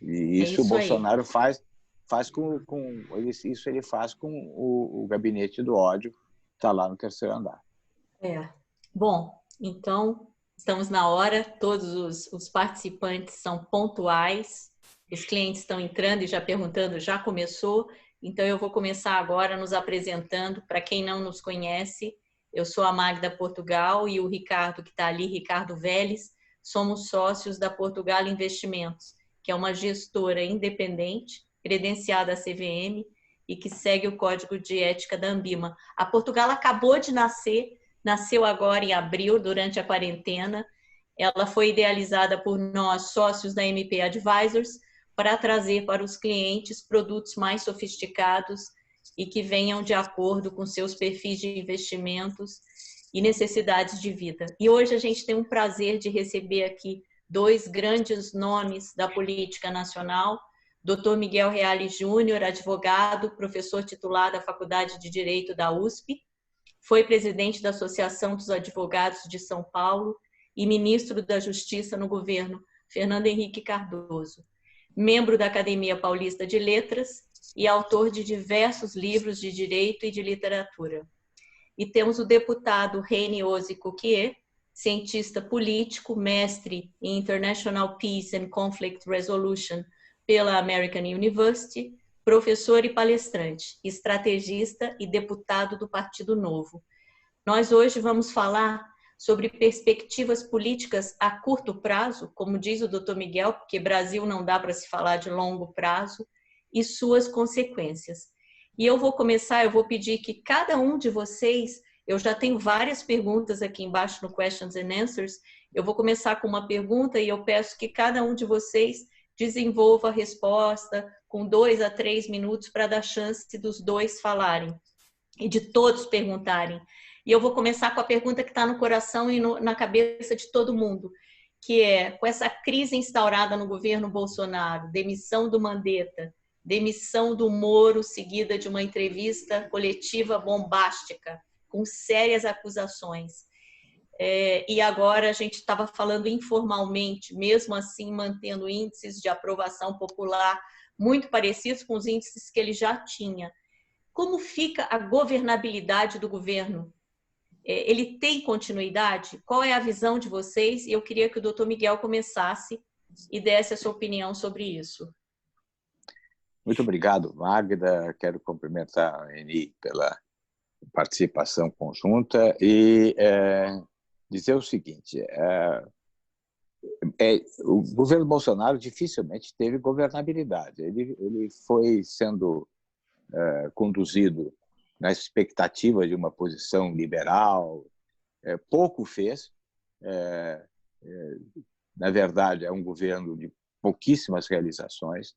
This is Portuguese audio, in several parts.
E É isso o isso aí. Bolsonaro faz isso ele faz com o gabinete do ódio, que está lá no terceiro andar. Bom, então estamos na hora, todos os participantes são pontuais, os clientes estão entrando e já perguntando, já começou, então eu vou começar agora nos apresentando. Para quem não nos conhece, eu sou a Magda Portugal e o Ricardo que está ali, Ricardo Vélez, somos sócios da Portugal Investimentos, que é uma gestora independente, credenciada à CVM e que segue o código de ética da Anbima. A Portugal acabou de nasceu agora em abril, durante a quarentena. Ela foi idealizada por nós, sócios da MP Advisors, para trazer para os clientes produtos mais sofisticados e que venham de acordo com seus perfis de investimentos e necessidades de vida. E hoje a gente tem um prazer de receber aqui dois grandes nomes da política nacional, Dr. Miguel Reale Júnior, advogado, professor titular da Faculdade de Direito da USP, foi presidente da Associação dos Advogados de São Paulo e ministro da Justiça no governo Fernando Henrique Cardoso, membro da Academia Paulista de Letras e autor de diversos livros de direito e de literatura. E temos o deputado Reine Ozzi Cuquier, cientista político, mestre em International Peace and Conflict Resolution pela American University, professor e palestrante, estrategista e deputado do Partido Novo. Nós hoje vamos falar sobre perspectivas políticas a curto prazo, como diz o Dr. Miguel, porque Brasil não dá para se falar de longo prazo, e suas consequências. E eu vou começar, eu vou pedir que cada um de vocês, eu já tenho várias perguntas aqui embaixo no Questions and Answers, eu vou começar com uma pergunta e eu peço que cada um de vocês desenvolva a resposta com 2 a 3 minutos para dar chance dos dois falarem e de todos perguntarem. E eu vou começar com a pergunta que está no coração e na cabeça de todo mundo, que é, com essa crise instaurada no governo Bolsonaro, demissão do Mandetta, demissão do Moro, seguida de uma entrevista coletiva bombástica, com sérias acusações. E agora a gente estava falando informalmente, mesmo assim mantendo índices de aprovação popular muito parecidos com os índices que ele já tinha. Como fica a governabilidade do governo? Ele tem continuidade? Qual é a visão de vocês? E eu queria que o doutor Miguel começasse e desse a sua opinião sobre isso. Muito obrigado, Magda. Quero cumprimentar a Eni pela participação conjunta e dizer o seguinte, o governo Bolsonaro dificilmente teve governabilidade. Ele foi sendo conduzido na expectativa de uma posição liberal, pouco fez. Na verdade, é um governo de pouquíssimas realizações.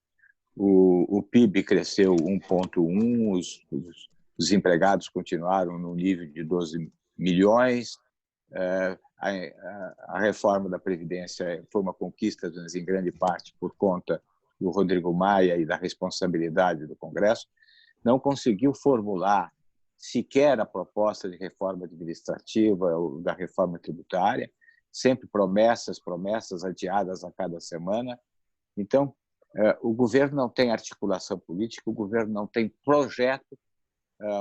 O PIB cresceu 1,1, os desempregados continuaram no nível de 12 milhões, a reforma da Previdência foi uma conquista, mas em grande parte por conta do Rodrigo Maia e da responsabilidade do Congresso. Não conseguiu formular sequer a proposta de reforma administrativa ou da reforma tributária, sempre promessas adiadas a cada semana. Então, o governo não tem articulação política, o governo não tem projeto,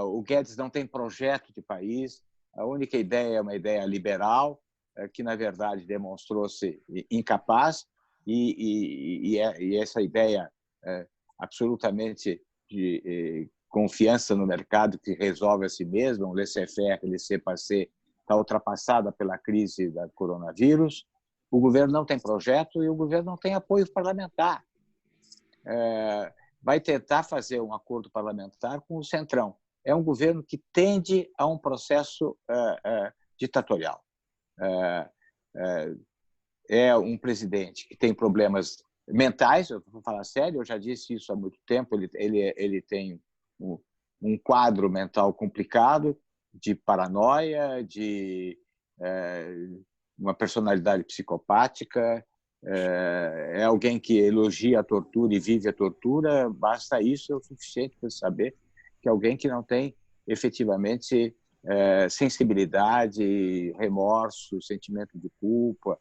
o Guedes não tem projeto de país, a única ideia é uma ideia liberal, que, na verdade, demonstrou-se incapaz, e essa ideia absolutamente de confiança no mercado que resolve a si mesmo, um laissez-faire, laissez-passer, está ultrapassada pela crise da coronavírus. O governo não tem projeto e o governo não tem apoio parlamentar. Vai tentar fazer um acordo parlamentar com o Centrão. É um governo que tende a um processo ditatorial. É um presidente que tem problemas mentais, eu vou falar sério, eu já disse isso há muito tempo, ele tem um quadro mental complicado, de paranoia, de uma personalidade psicopática, é alguém que elogia a tortura e vive a tortura, basta isso, é o suficiente para saber que é alguém que não tem efetivamente sensibilidade, remorso, sentimento de culpa.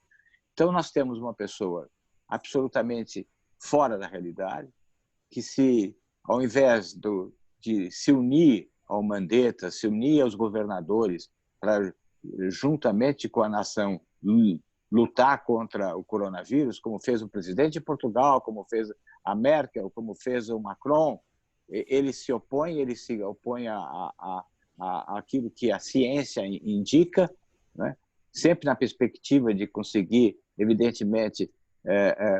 Então, nós temos uma pessoa absolutamente fora da realidade, que ao invés de se unir ao Mandetta, se unir aos governadores para, juntamente com a nação, lutar contra o coronavírus, como fez o presidente de Portugal, como fez a Merkel, como fez o Macron, ele se opõe àquilo que a ciência indica, né? Sempre na perspectiva de conseguir, evidentemente,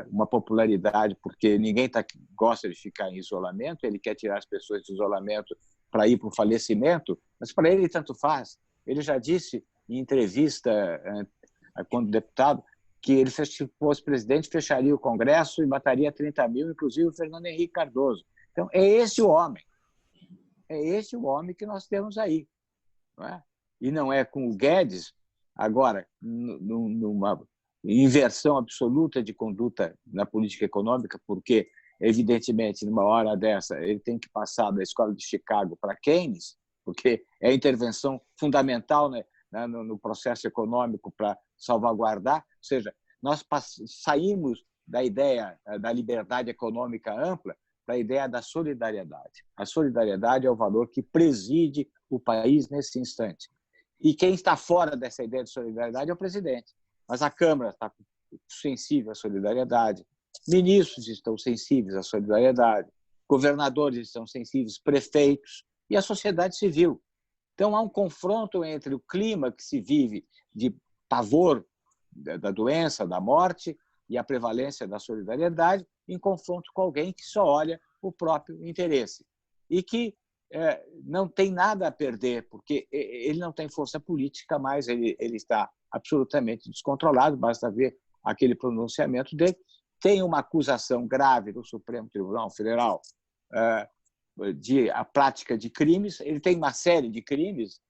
uma popularidade, porque ninguém gosta de ficar em isolamento, ele quer tirar as pessoas de isolamento para ir para o falecimento, mas para ele tanto faz. Ele já disse em entrevista, quando deputado, que ele, se fosse presidente, fecharia o Congresso e mataria 30 mil, inclusive o Fernando Henrique Cardoso. Então, é esse o homem que nós temos aí. Não é? E não é com o Guedes, agora, numa inversão absoluta de conduta na política econômica, porque, evidentemente, numa hora dessa, ele tem que passar da escola de Chicago para Keynes, porque é a intervenção fundamental, né, no processo econômico para salvaguardar. Ou seja, nós saímos da ideia da liberdade econômica ampla para a ideia da solidariedade. A solidariedade é o valor que preside o país nesse instante. E quem está fora dessa ideia de solidariedade é o presidente. Mas a Câmara está sensível à solidariedade, ministros estão sensíveis à solidariedade, governadores estão sensíveis, prefeitos e a sociedade civil. Então, há um confronto entre o clima que se vive de pavor da doença, da morte e a prevalência da solidariedade, em confronto com alguém que só olha o próprio interesse e que não tem nada a perder, porque ele não tem força política mais, ele está absolutamente descontrolado, basta ver aquele pronunciamento dele. Tem uma acusação grave do Supremo Tribunal Federal de a prática de crimes, ele tem uma série de crimes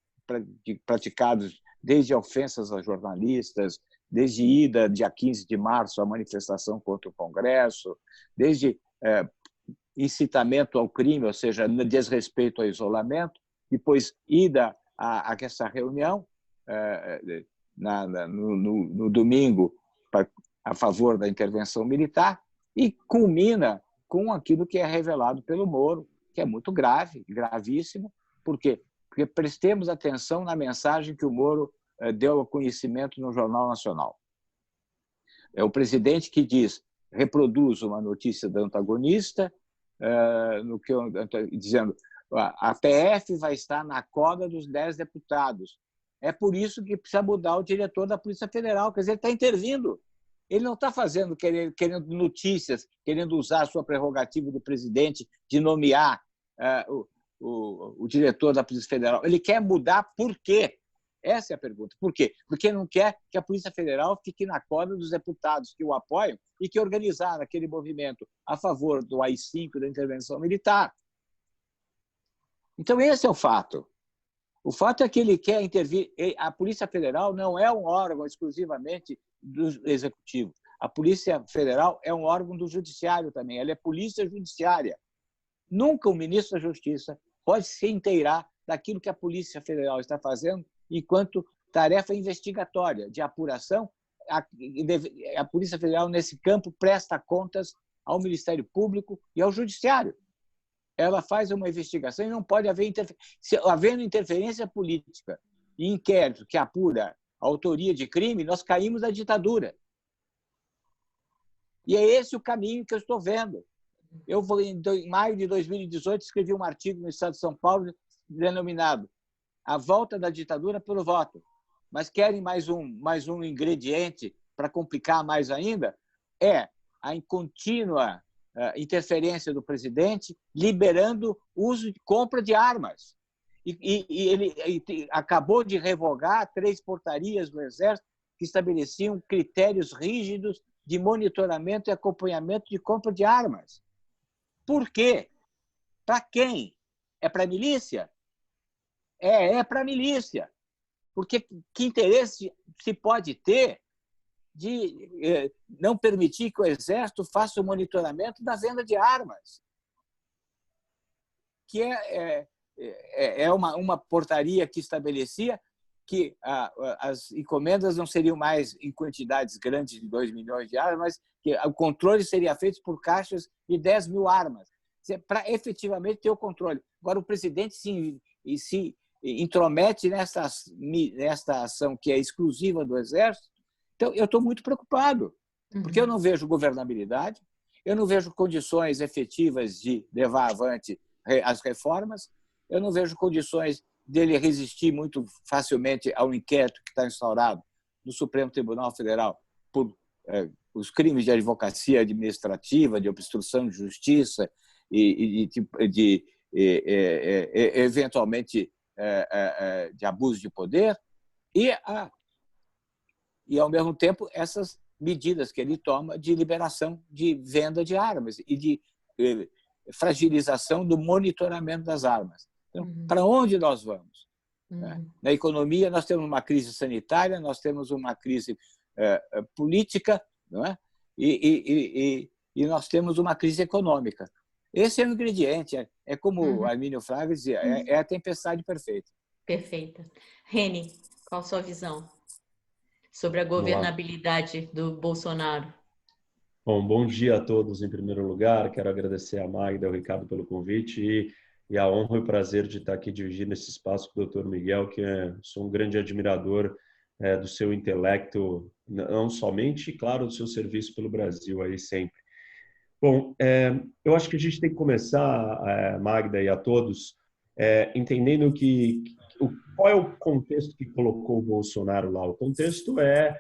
praticados desde ofensas a jornalistas, desde ida dia 15 de março à manifestação contra o Congresso, desde incitamento ao crime, ou seja, desrespeito ao isolamento, depois ida a essa reunião no domingo a favor da intervenção militar e culmina com aquilo que é revelado pelo Moro, que é muito grave, gravíssimo. Por quê? Porque prestemos atenção na mensagem que o Moro deu ao conhecimento no Jornal Nacional. É o presidente que reproduz uma notícia do antagonista, dizendo a PF vai estar na coda dos 10 deputados. É por isso que precisa mudar o diretor da Polícia Federal, quer dizer, ele está intervindo. Ele não está fazendo, querendo notícias, querendo usar a sua prerrogativa do presidente de nomear o diretor da Polícia Federal. Ele quer mudar por quê? Essa é a pergunta. Por quê? Porque não quer que a Polícia Federal fique na coda dos deputados que o apoiam e que organizaram aquele movimento a favor do AI-5, da intervenção militar. Então, esse é o fato. O fato é que ele quer intervir. A Polícia Federal não é um órgão exclusivamente do Executivo. A Polícia Federal é um órgão do Judiciário também. Ela é polícia judiciária. Nunca o ministro da Justiça pode se inteirar daquilo que a Polícia Federal está fazendo enquanto tarefa investigatória, de apuração. A Polícia Federal, nesse campo, presta contas ao Ministério Público e ao Judiciário. Ela faz uma investigação e não pode haver interferência. Havendo interferência política e inquérito que apura a autoria de crime, nós caímos na ditadura. E é esse o caminho que eu estou vendo. Eu, em maio de 2018, escrevi um artigo no Estado de São Paulo denominado A Volta da Ditadura pelo Voto. Mas querem mais um ingrediente para complicar mais ainda? É a contínua interferência do presidente liberando uso e compra de armas. E ele acabou de revogar 3 portarias do Exército que estabeleciam critérios rígidos de monitoramento e acompanhamento de compra de armas. Por quê? Para quem? É para a milícia? É para a milícia. Porque que interesse se pode ter de não permitir que o Exército faça o monitoramento da venda de armas? Que é uma portaria que estabelecia que as encomendas não seriam mais em quantidades grandes de 2 milhões de armas, mas que o controle seria feito por caixas de 10 mil armas, para efetivamente ter o controle. Agora, o presidente se intromete nesta ação que é exclusiva do Exército. Então, eu estou muito preocupado, porque eu não vejo governabilidade, eu não vejo condições efetivas de levar avante as reformas, eu não vejo condições dele resistir muito facilmente ao inquérito que está instaurado no Supremo Tribunal Federal por os crimes de advocacia administrativa, de obstrução de justiça e eventualmente, de abuso de poder, e, ao mesmo tempo, essas medidas que ele toma de liberação de venda de armas e de fragilização do monitoramento das armas. Então, para onde nós vamos? Na economia, nós temos uma crise sanitária, nós temos uma crise política, não é? E nós temos uma crise econômica. Esse é o ingrediente, é como o Armínio Fraga dizia, é a tempestade perfeita. Perfeita. Reni, qual a sua visão sobre a governabilidade do Bolsonaro? Bom dia a todos em primeiro lugar. Quero agradecer a Magda e ao Ricardo pelo convite e a honra e o prazer de estar aqui dividindo esse espaço com o Dr. Miguel, que sou um grande admirador do seu intelecto, não somente, claro, do seu serviço pelo Brasil aí sempre. Bom, eu acho que a gente tem que começar, Magda e a todos, entendendo qual é o contexto que colocou o Bolsonaro lá. O contexto é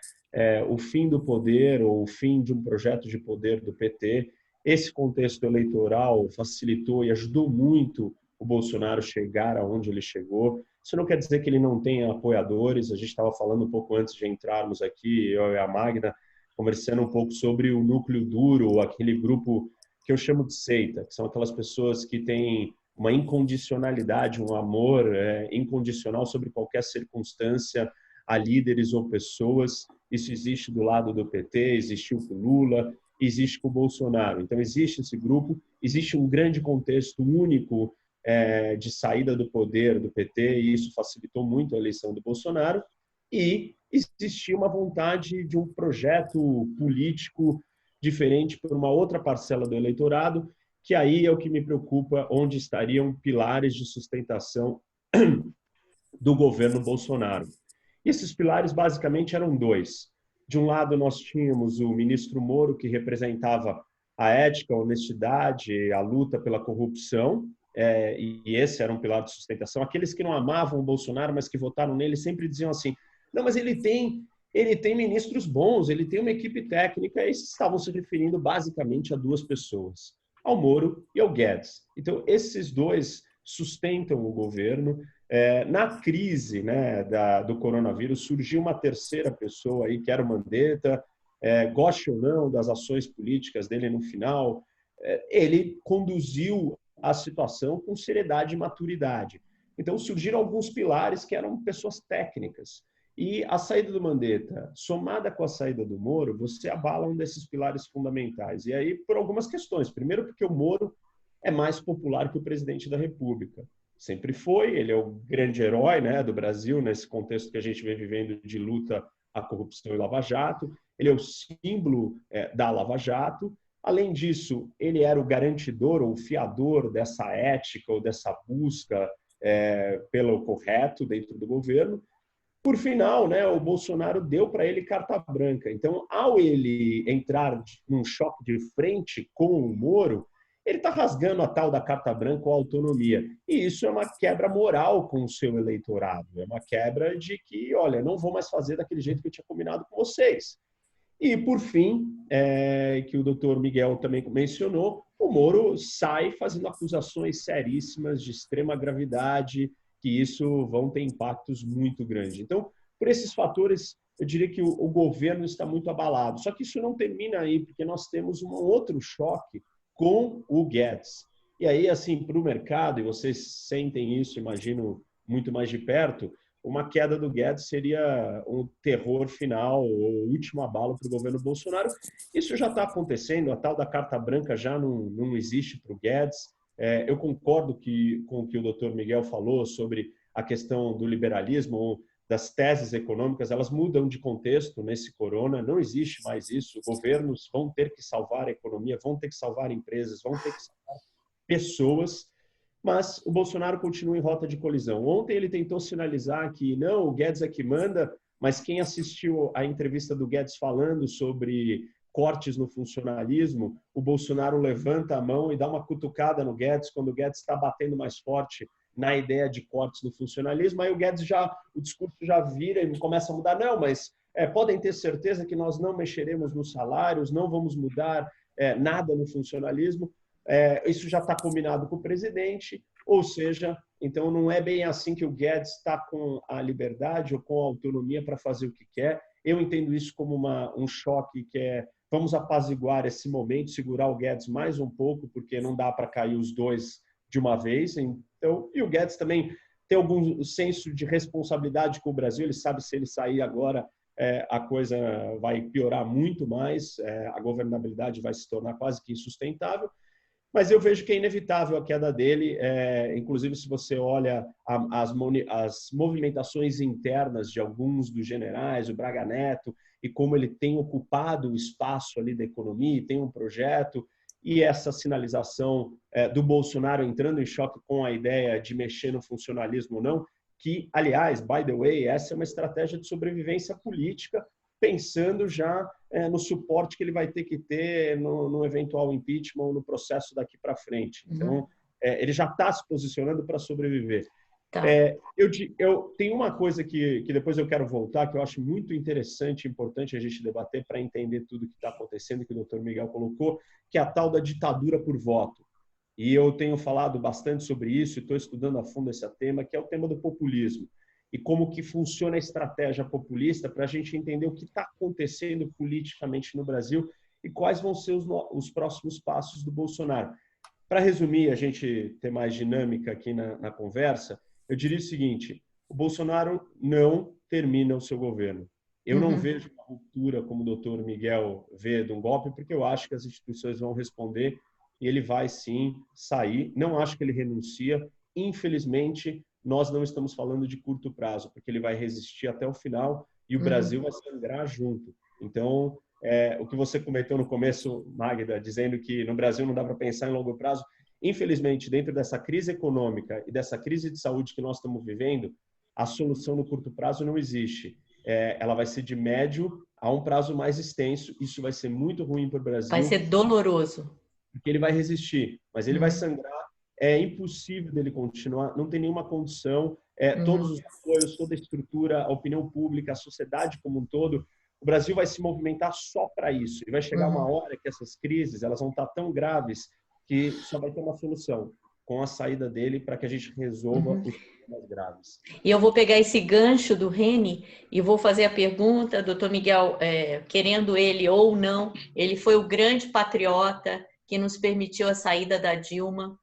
o fim do poder ou o fim de um projeto de poder do PT. Esse contexto eleitoral facilitou e ajudou muito o Bolsonaro chegar aonde ele chegou. Isso não quer dizer que ele não tenha apoiadores. A gente estava falando um pouco antes de entrarmos aqui, eu e a Magda, conversando um pouco sobre o núcleo duro, aquele grupo que eu chamo de seita, que são aquelas pessoas que têm uma incondicionalidade, um amor incondicional sobre qualquer circunstância a líderes ou pessoas. Isso existe do lado do PT, existiu com Lula, existe com o Bolsonaro. Então, existe esse grupo, existe um grande contexto único de saída do poder do PT, e isso facilitou muito a eleição do Bolsonaro, e existia uma vontade de um projeto político diferente por uma outra parcela do eleitorado, que aí é o que me preocupa, onde estariam pilares de sustentação do governo Bolsonaro. E esses pilares basicamente eram dois. De um lado, nós tínhamos o ministro Moro, que representava a ética, a honestidade, a luta pela corrupção, e esse era um pilar de sustentação. Aqueles que não amavam o Bolsonaro, mas que votaram nele, sempre diziam assim, não, mas ele tem ministros bons, ele tem uma equipe técnica, e estavam se referindo basicamente a duas pessoas, ao Moro e ao Guedes. Então, esses dois sustentam o governo. Na crise, né, do coronavírus, surgiu uma terceira pessoa aí, que era o Mandetta, goste ou não das ações políticas dele no final, ele conduziu a situação com seriedade e maturidade. Então, surgiram alguns pilares que eram pessoas técnicas. E a saída do Mandetta, somada com a saída do Moro, você abala um desses pilares fundamentais. E aí, por algumas questões. Primeiro, porque o Moro é mais popular que o presidente da República. Sempre foi, ele é o grande herói, né, do Brasil, nesse contexto que a gente vem vivendo de luta à corrupção e Lava Jato. Ele é o símbolo da Lava Jato. Além disso, ele era o garantidor ou o fiador dessa ética ou dessa busca pelo correto dentro do governo. Por final, né, o Bolsonaro deu para ele carta branca. Então, ao ele entrar num choque de frente com o Moro, ele está rasgando a tal da carta branca ou autonomia. E isso é uma quebra moral com o seu eleitorado. É uma quebra de que, olha, não vou mais fazer daquele jeito que eu tinha combinado com vocês. E, por fim, que o doutor Miguel também mencionou, o Moro sai fazendo acusações seríssimas de extrema gravidade, que isso vão ter impactos muito grandes. Então, por esses fatores, eu diria que o governo está muito abalado. Só que isso não termina aí, porque nós temos um outro choque com o Guedes. E aí, assim, para o mercado, e vocês sentem isso, imagino, muito mais de perto, uma queda do Guedes seria um terror final, o último abalo para o governo Bolsonaro. Isso já está acontecendo, a tal da carta branca já não existe para o Guedes. Eu concordo com o que o doutor Miguel falou sobre a questão do liberalismo, das teses econômicas, elas mudam de contexto nesse corona, não existe mais isso. Governos vão ter que salvar a economia, vão ter que salvar empresas, vão ter que salvar pessoas, mas o Bolsonaro continua em rota de colisão. Ontem ele tentou sinalizar que não, o Guedes é que manda, mas quem assistiu a entrevista do Guedes falando sobre cortes no funcionalismo, o Bolsonaro levanta a mão e dá uma cutucada no Guedes quando o Guedes está batendo mais forte na ideia de cortes no funcionalismo. Aí o Guedes o discurso já vira e começa a mudar. Não, mas podem ter certeza que nós não mexeremos nos salários, não vamos mudar nada no funcionalismo. Isso já está combinado com o presidente, ou seja, então não é bem assim que o Guedes está com a liberdade ou com a autonomia para fazer o que quer. Eu entendo isso como um choque que vamos apaziguar esse momento, segurar o Guedes mais um pouco, porque não dá para cair os dois de uma vez. Então, e o Guedes também tem algum senso de responsabilidade com o Brasil, ele sabe se ele sair agora, a coisa vai piorar muito mais, a governabilidade vai se tornar quase que insustentável, mas eu vejo que é inevitável a queda dele, inclusive se você olha as movimentações internas de alguns dos generais, o Braga Neto, e como ele tem ocupado o espaço ali da economia, tem um projeto, e essa sinalização do Bolsonaro entrando em choque com a ideia de mexer no funcionalismo ou não, que, aliás, by the way, essa é uma estratégia de sobrevivência política, pensando já no suporte que ele vai ter que ter no eventual impeachment ou no processo daqui para frente. Então, ele já está se posicionando para sobreviver. Tá. Eu tenho uma coisa que depois eu quero voltar, que eu acho muito interessante e importante a gente debater para entender tudo que está acontecendo, que o Dr. Miguel colocou, que é a tal da ditadura por voto. E eu tenho falado bastante sobre isso, e estou estudando a fundo esse tema, que é o tema do populismo. E como que funciona a estratégia populista para a gente entender o que está acontecendo politicamente no Brasil e quais vão ser os próximos passos do Bolsonaro. Para resumir, a gente ter mais dinâmica aqui na conversa, eu diria o seguinte: o Bolsonaro não termina o seu governo. Eu não vejo uma ruptura, como o doutor Miguel vê, de um golpe, porque eu acho que as instituições vão responder e ele vai sim sair. Não acho que ele renuncia. Infelizmente, nós não estamos falando de curto prazo, porque ele vai resistir até o final e o Brasil vai sangrar junto. Então, o que você comentou no começo, Magda, dizendo que no Brasil não dá para pensar em longo prazo, infelizmente, dentro dessa crise econômica e dessa crise de saúde que nós estamos vivendo, a solução no curto prazo não existe. Ela vai ser de médio a um prazo mais extenso. Isso vai ser muito ruim para o Brasil. Vai ser doloroso. Porque ele vai resistir, mas ele vai sangrar. É impossível dele continuar, não tem nenhuma condição. Todos os apoios, toda a estrutura, a opinião pública, a sociedade como um todo, o Brasil vai se movimentar só para isso. E vai chegar uma hora que essas crises elas vão estar tão graves que só vai ter uma solução com a saída dele para que a gente resolva os problemas graves. E eu vou pegar esse gancho do Reni e vou fazer a pergunta, doutor Miguel, querendo ele ou não, ele foi o grande patriota que nos permitiu a saída da Dilma,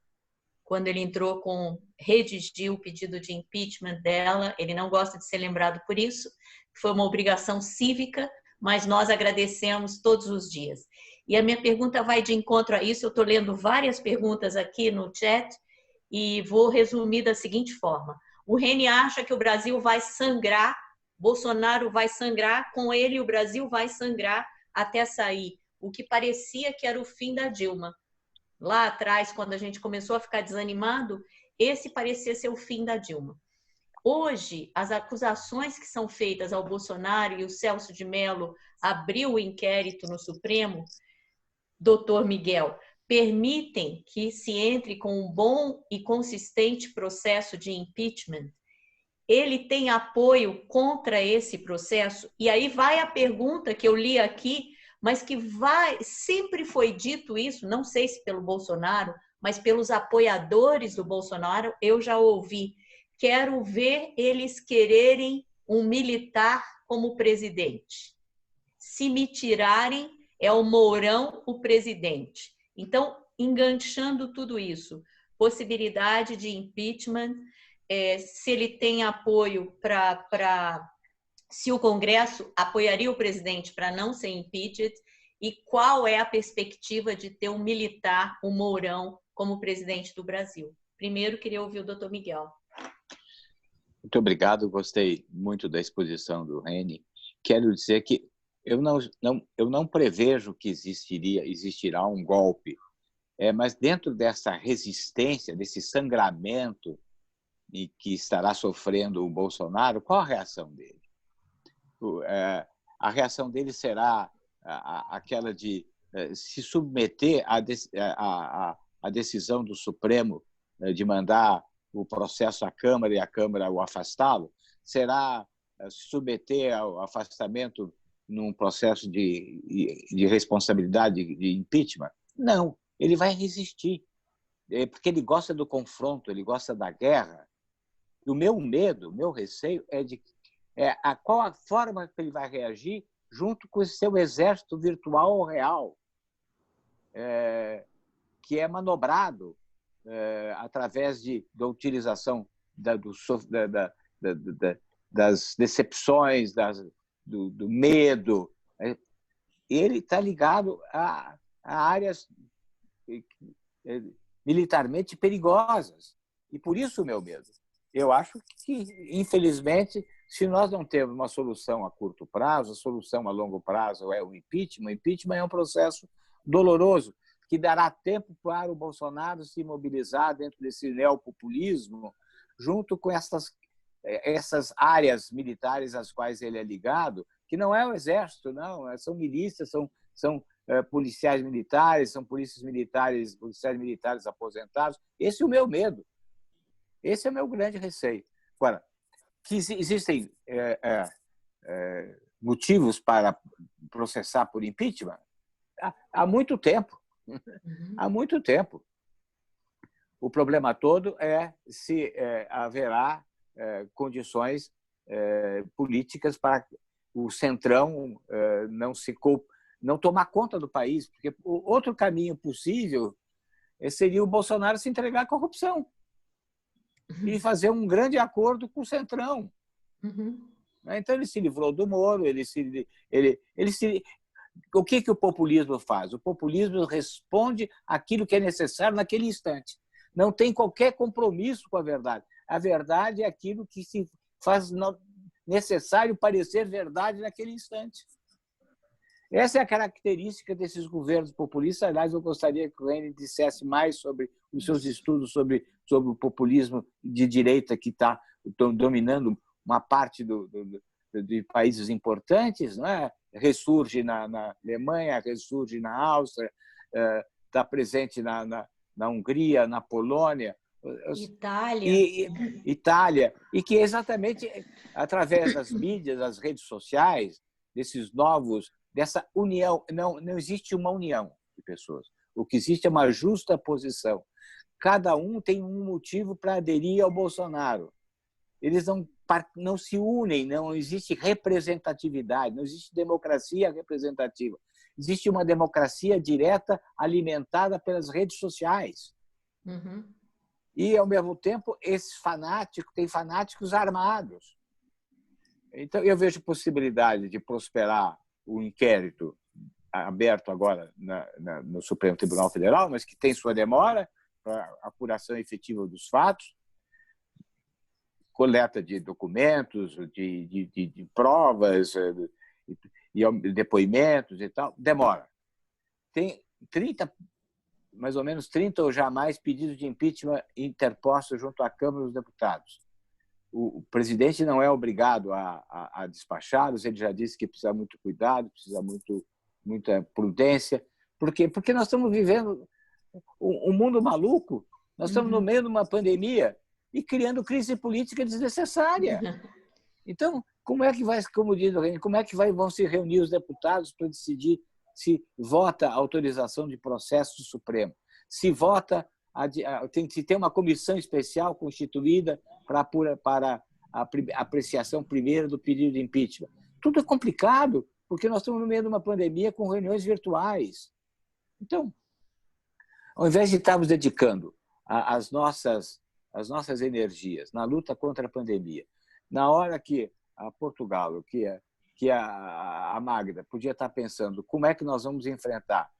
quando ele entrou redigiu o pedido de impeachment dela. Ele não gosta de ser lembrado por isso, foi uma obrigação cívica, mas nós agradecemos todos os dias. E a minha pergunta vai de encontro a isso. Eu estou lendo várias perguntas aqui no chat e vou resumir da seguinte forma. O Reni acha que o Brasil vai sangrar, Bolsonaro vai sangrar, com ele o Brasil vai sangrar até sair o que parecia que era o fim da Dilma. Lá atrás, quando a gente começou a ficar desanimado, esse parecia ser o fim da Dilma. Hoje, as acusações que são feitas ao Bolsonaro, e o Celso de Mello abriu o inquérito no Supremo, doutor Miguel, permitem que se entre com um bom e consistente processo de impeachment? Ele tem apoio contra esse processo? E aí vai a pergunta que eu li aqui, mas que sempre foi dito isso, não sei se pelo Bolsonaro, mas pelos apoiadores do Bolsonaro, eu já ouvi. Quero ver eles quererem um militar como presidente. Se me tirarem, é o Mourão o presidente. Então, enganchando tudo isso, possibilidade de impeachment, se ele tem apoio se o Congresso apoiaria o presidente para não ser impeached, e qual é a perspectiva de ter um militar, o Mourão, como presidente do Brasil? Primeiro, queria ouvir o doutor Miguel. Muito obrigado, gostei muito da exposição do Reni. Quero dizer que eu não prevejo que existirá um golpe, mas dentro dessa resistência, desse sangramento e que estará sofrendo o Bolsonaro, qual a reação dele? A reação dele será aquela de se submeter à decisão do Supremo de mandar o processo à Câmara e a Câmara o afastá-lo? Será se submeter ao afastamento num processo de responsabilidade de impeachment? Não, ele vai resistir, porque ele gosta do confronto, ele gosta da guerra. E o meu medo, o meu receio qual a forma que ele vai reagir junto com esse seu exército virtual ou real, que é manobrado através da utilização das decepções, do medo. Ele está ligado a áreas militarmente perigosas. E por isso o meu medo. Eu acho que, infelizmente, se nós não temos uma solução a curto prazo, a solução a longo prazo é o impeachment. O impeachment é um processo doloroso, que dará tempo para o Bolsonaro se mobilizar dentro desse neopopulismo, junto com essas áreas militares às quais ele é ligado, que não é o exército, não, são milícias, são policiais militares, são policiais militares aposentados. Esse é o meu medo. Esse é o meu grande receio. Agora, que existem motivos para processar por impeachment? Há muito tempo. Há muito tempo. O problema todo é se haverá condições políticas para o Centrão não tomar conta do país, porque o outro caminho possível seria o Bolsonaro se entregar à corrupção e fazer um grande acordo com o Centrão. Então, ele se livrou do Moro, o que o populismo faz? O populismo responde àquilo que é necessário naquele instante. Não tem qualquer compromisso com a verdade. A verdade é aquilo que se faz necessário parecer verdade naquele instante. Essa é a característica desses governos populistas. Aliás, eu gostaria que o Reni dissesse mais sobre os seus estudos sobre o populismo de direita que está dominando uma parte de países importantes, não é? Ressurge na Alemanha, ressurge na Áustria, está presente na Hungria, na Polônia, Itália, e que exatamente através das mídias, das redes sociais, dessa união, não existe uma união de pessoas. O que existe é uma justa posição. Cada um tem um motivo para aderir ao Bolsonaro. Eles não se unem, não existe representatividade, não existe democracia representativa. Existe uma democracia direta alimentada pelas redes sociais. E, ao mesmo tempo, tem fanáticos armados. Então, eu vejo possibilidade de prosperar o inquérito aberto agora no Supremo Tribunal Federal, mas que tem sua demora para apuração efetiva dos fatos, coleta de documentos, de provas e depoimentos e tal, demora. Tem mais ou menos 30 ou já mais pedidos de impeachment interpostos junto à Câmara dos Deputados. O presidente não é obrigado a despachá-los, ele já disse que precisa muito cuidado, precisa muita prudência. Por quê? Porque nós estamos vivendo um mundo maluco, nós estamos no meio de uma pandemia e criando crise política desnecessária. Então, como é que vai, como diz o Reni, como é que vão se reunir os deputados para decidir se vota a autorização de processo do Supremo, se vota se tem uma comissão especial constituída para a apreciação primeira do pedido de impeachment? Tudo é complicado, porque nós estamos no meio de uma pandemia com reuniões virtuais. Então, ao invés de estarmos dedicando as nossas energias na luta contra a pandemia, na hora que a Portugal, que a Magda podia estar pensando como é que nós vamos enfrentar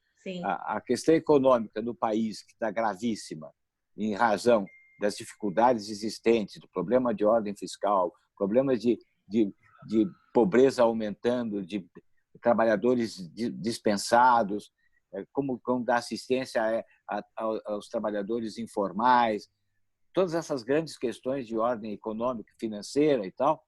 a questão econômica do país, que está gravíssima, em razão das dificuldades existentes, do problema de ordem fiscal, problemas de pobreza aumentando, de trabalhadores dispensados, como dar assistência aos trabalhadores informais, todas essas grandes questões de ordem econômica, financeira e tal,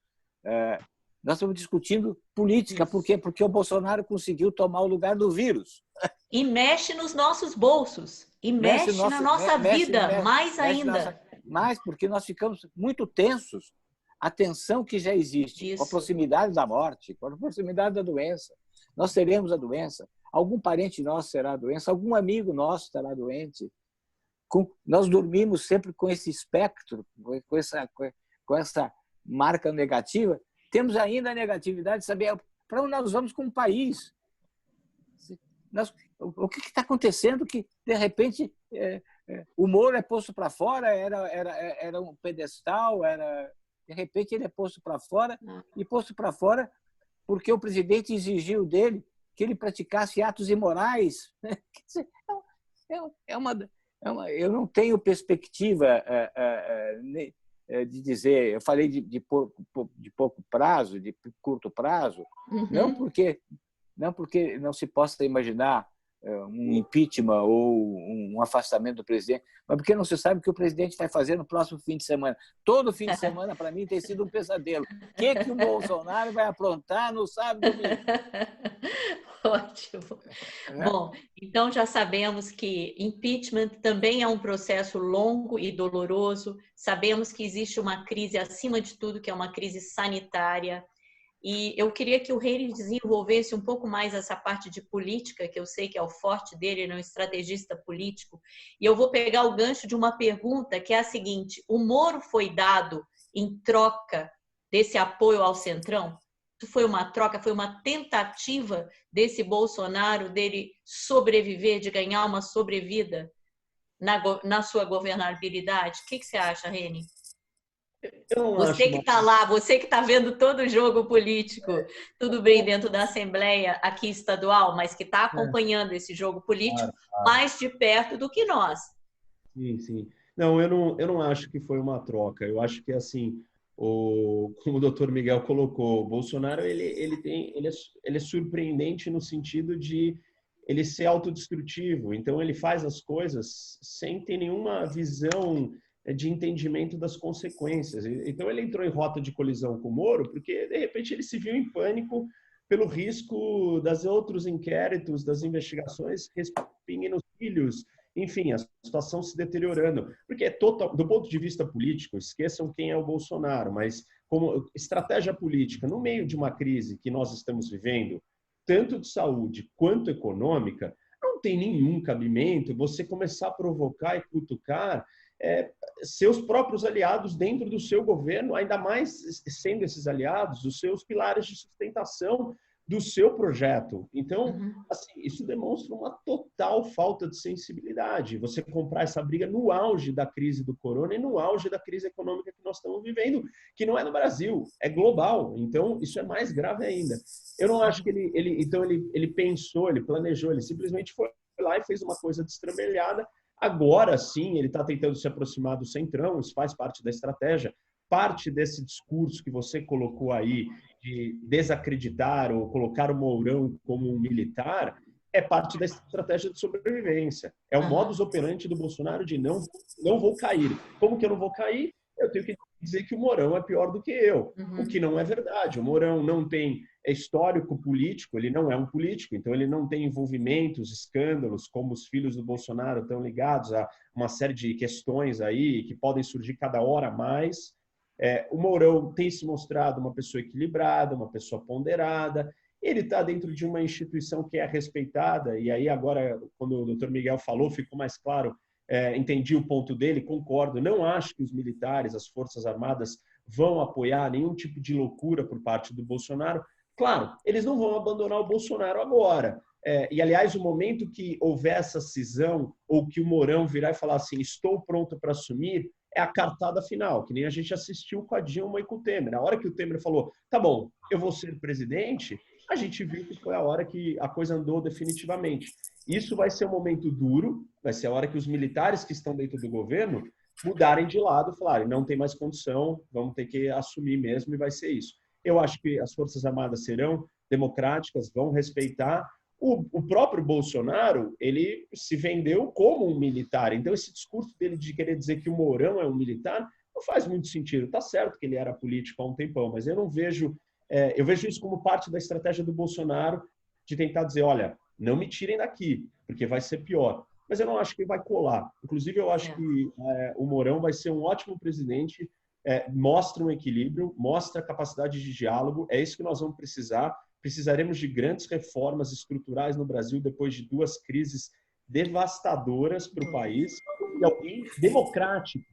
nós estamos discutindo política. Por quê? Porque o Bolsonaro conseguiu tomar o lugar do vírus. E mexe nos nossos bolsos. E mexe na nossa vida, mais ainda. Mais, porque nós ficamos muito tensos. A tensão que já existe, com a proximidade da morte, com a proximidade da doença. Nós teremos a doença. Algum parente nosso terá a doença. Algum amigo nosso estará doente. Nós dormimos sempre com esse espectro, com essa marca negativa. Temos ainda a negatividade de saber para onde nós vamos como país. O que está acontecendo que, de repente, o Moro é posto para fora, era um pedestal, de repente ele é posto para fora, e posto para fora porque o presidente exigiu dele que ele praticasse atos imorais. Eu não tenho perspectiva de dizer, eu falei de pouco prazo, de curto prazo, não porque não se possa imaginar um impeachment ou um afastamento do presidente, mas porque não se sabe o que o presidente vai fazer no próximo fim de semana. Todo fim de semana, para mim, tem sido um pesadelo. O que o Bolsonaro vai aprontar no sábado e domingo? Ótimo. Bom, então já sabemos que impeachment também é um processo longo e doloroso. Sabemos que existe uma crise, acima de tudo, que é uma crise sanitária. E eu queria que o René desenvolvesse um pouco mais essa parte de política, que eu sei que é o forte dele, ele é um estrategista político. E eu vou pegar o gancho de uma pergunta que é a seguinte: o Moro foi dado em troca desse apoio ao Centrão? Isso foi uma troca, foi uma tentativa desse Bolsonaro dele sobreviver, de ganhar uma sobrevida na sua governabilidade? O que você acha, René? Você que está lá, você que está vendo todo o jogo político, tudo bem dentro da Assembleia aqui estadual, mas que está acompanhando esse jogo político mais de perto do que nós. Sim, sim. Não, eu não acho que foi uma troca. Eu acho que, assim, como o doutor Miguel colocou, o Bolsonaro ele é surpreendente no sentido de ele ser autodestrutivo. Então, ele faz as coisas sem ter nenhuma visão de entendimento das consequências. Então, ele entrou em rota de colisão com o Moro porque, de repente, ele se viu em pânico pelo risco das outros inquéritos, das investigações respinguem nos filhos, enfim, a situação se deteriorando. Porque é total, do ponto de vista político, esqueçam quem é o Bolsonaro, mas como estratégia política, no meio de uma crise que nós estamos vivendo, tanto de saúde quanto econômica, não tem nenhum cabimento você começar a provocar e cutucar seus próprios aliados dentro do seu governo, ainda mais sendo esses aliados os seus pilares de sustentação do seu projeto. Então, assim, isso demonstra uma total falta de sensibilidade. Você comprar essa briga no auge da crise do corona e no auge da crise econômica que nós estamos vivendo, que não é no Brasil, é global. Então, isso é mais grave ainda. Eu não acho que ele pensou, ele planejou, ele simplesmente foi lá e fez uma coisa destrambelhada. Agora sim, ele está tentando se aproximar do Centrão, isso faz parte da estratégia. Parte desse discurso que você colocou aí, de desacreditar ou colocar o Mourão como um militar, é parte da estratégia de sobrevivência. É o modus operandi do Bolsonaro de não vou cair. Como que eu não vou cair? Eu tenho que dizer que o Mourão é pior do que eu, o que não é verdade. O Mourão não tem histórico político, ele não é um político, então ele não tem envolvimentos, escândalos, como os filhos do Bolsonaro estão ligados a uma série de questões aí que podem surgir cada hora mais. O Mourão tem se mostrado uma pessoa equilibrada, uma pessoa ponderada, ele está dentro de uma instituição que é respeitada, e aí agora, quando o doutor Miguel falou, ficou mais claro, entendi o ponto dele, concordo, não acho que os militares, as Forças Armadas vão apoiar nenhum tipo de loucura por parte do Bolsonaro. Claro, eles não vão abandonar o Bolsonaro agora. E, aliás, o momento que houver essa cisão, ou que o Mourão virar e falar assim, estou pronto para assumir, é a cartada final, que nem a gente assistiu com a Dilma e com o Temer. A hora que o Temer falou, tá bom, eu vou ser presidente, a gente viu que foi a hora que a coisa andou definitivamente. Isso vai ser um momento duro, vai ser a hora que os militares que estão dentro do governo mudarem de lado, falarem, não tem mais condição, vamos ter que assumir mesmo e vai ser isso. Eu acho que as Forças Armadas serão democráticas, vão respeitar. O próprio Bolsonaro, ele se vendeu como um militar. Então, esse discurso dele de querer dizer que o Mourão é um militar não faz muito sentido. Está certo que ele era político há um tempão, mas eu não vejo... eu vejo isso como parte da estratégia do Bolsonaro de tentar dizer, olha, não me tirem daqui, porque vai ser pior. Mas eu não acho que ele vai colar. Inclusive, eu acho que o Mourão vai ser um ótimo presidente, mostra um equilíbrio, mostra a capacidade de diálogo, é isso que nós vamos precisar. Precisaremos de grandes reformas estruturais no Brasil depois de 2 crises devastadoras para o país. E alguém democrático,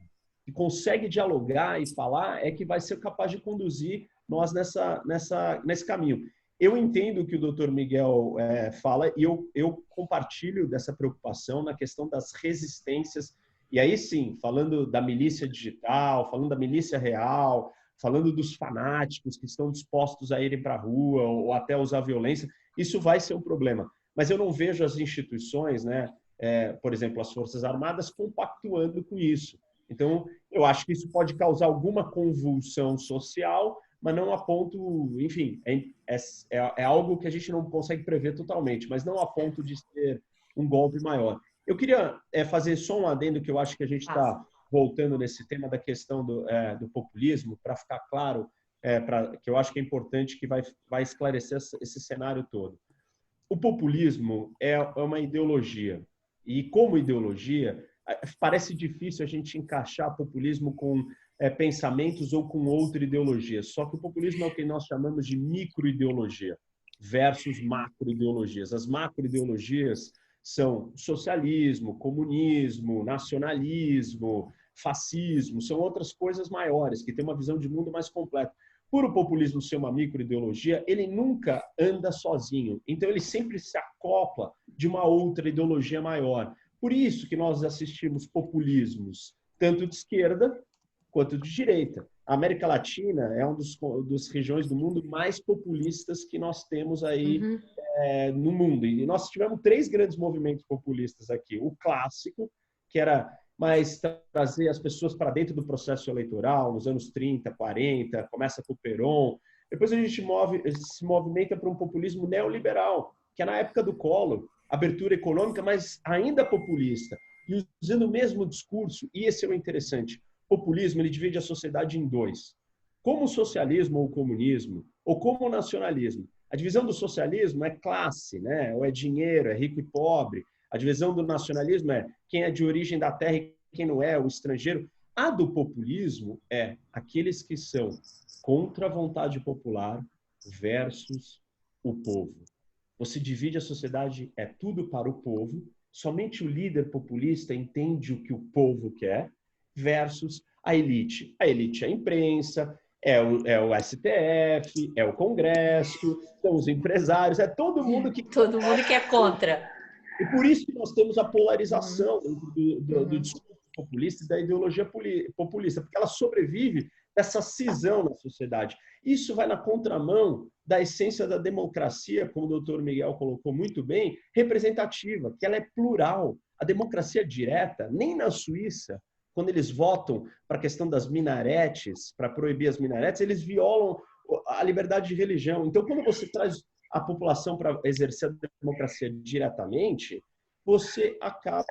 que consegue dialogar e falar, é que vai ser capaz de conduzir nós nesse caminho. Eu entendo o que o doutor Miguel fala e eu compartilho dessa preocupação na questão das resistências. E aí sim, falando da milícia digital, falando da milícia real, falando dos fanáticos que estão dispostos a irem para a rua ou até usar violência, isso vai ser um problema. Mas eu não vejo as instituições, né, por exemplo, as Forças Armadas, compactuando com isso. Então, eu acho que isso pode causar alguma convulsão social, mas não a ponto, enfim, é algo que a gente não consegue prever totalmente, mas não a ponto de ser um golpe maior. Eu queria fazer só um adendo que eu acho que a gente está voltando nesse tema da questão do populismo, para ficar claro, que eu acho que é importante, que vai esclarecer esse cenário todo. O populismo é uma ideologia, e como ideologia, parece difícil a gente encaixar populismo com pensamentos ou com outra ideologia. Só que o populismo é o que nós chamamos de microideologia versus macroideologias. As macroideologias são socialismo, comunismo, nacionalismo, fascismo, são outras coisas maiores, que têm uma visão de mundo mais completa. Por o populismo ser uma microideologia, ele nunca anda sozinho. Então, ele sempre se acopla de uma outra ideologia maior. Por isso que nós assistimos populismos, tanto de esquerda quanto de direita. A América Latina é uma das regiões do mundo mais populistas que nós temos aí no mundo. E nós tivemos 3 grandes movimentos populistas aqui. O clássico, que era mais trazer as pessoas para dentro do processo eleitoral, nos anos 30, 40, começa com o Perón. Depois a gente se movimenta para um populismo neoliberal, que é na época do Collor, abertura econômica, mas ainda populista, e usando o mesmo discurso. E esse é o interessante. O populismo, ele divide a sociedade em 2. Como o socialismo ou o comunismo, ou como o nacionalismo. A divisão do socialismo é classe, né? Ou é dinheiro, é rico e pobre. A divisão do nacionalismo é quem é de origem da terra e quem não é, o estrangeiro. A do populismo é aqueles que são contra a vontade popular versus o povo. Você divide a sociedade, é tudo para o povo, somente o líder populista entende o que o povo quer, versus a elite. A elite é a imprensa, é o STF, é o Congresso, são os empresários, é todo mundo que... Todo mundo que é contra. E por isso que nós temos a polarização do discurso populista e da ideologia populista, porque ela sobrevive dessa cisão na sociedade. Isso vai na contramão da essência da democracia, como o doutor Miguel colocou muito bem, representativa, que ela é plural. A democracia direta, nem na Suíça, quando eles votam para a questão das minaretes, para proibir as minaretes, eles violam a liberdade de religião. Então, quando você traz a população para exercer a democracia diretamente, você acaba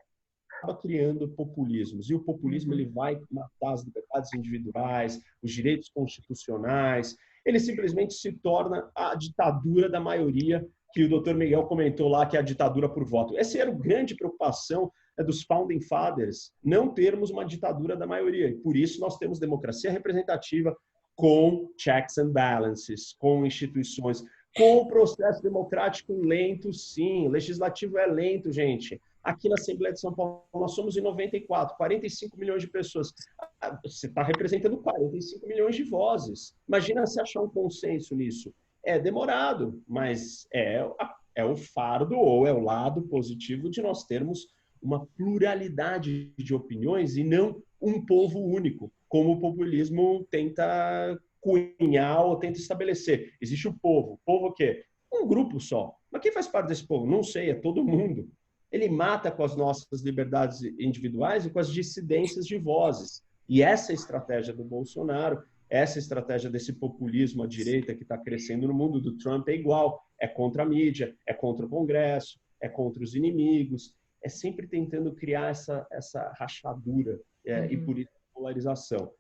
criando populismos. E o populismo ele vai matar as liberdades individuais, os direitos constitucionais. Ele simplesmente se torna a ditadura da maioria, que o doutor Miguel comentou lá, que é a ditadura por voto. Essa era a grande preocupação dos Founding Fathers, não termos uma ditadura da maioria. E por isso nós temos democracia representativa com checks and balances, com instituições, com o processo democrático lento, sim. O legislativo é lento, gente. Aqui na Assembleia de São Paulo, nós somos em 94, 45 milhões de pessoas. Você está representando 45 milhões de vozes. Imagina se achar um consenso nisso. É demorado, mas é o fardo ou é o lado positivo de nós termos uma pluralidade de opiniões e não um povo único, como o populismo tenta cunhar ou tenta estabelecer. Existe o povo. O povo o quê? Um grupo só. Mas quem faz parte desse povo? Não sei, é todo mundo. ele mata com as nossas liberdades individuais e com as dissidências de vozes. E essa estratégia do Bolsonaro, essa estratégia desse populismo à direita que está crescendo no mundo do Trump é igual. É contra a mídia, é contra o Congresso, é contra os inimigos, é sempre tentando criar essa rachadura e por isso polarização.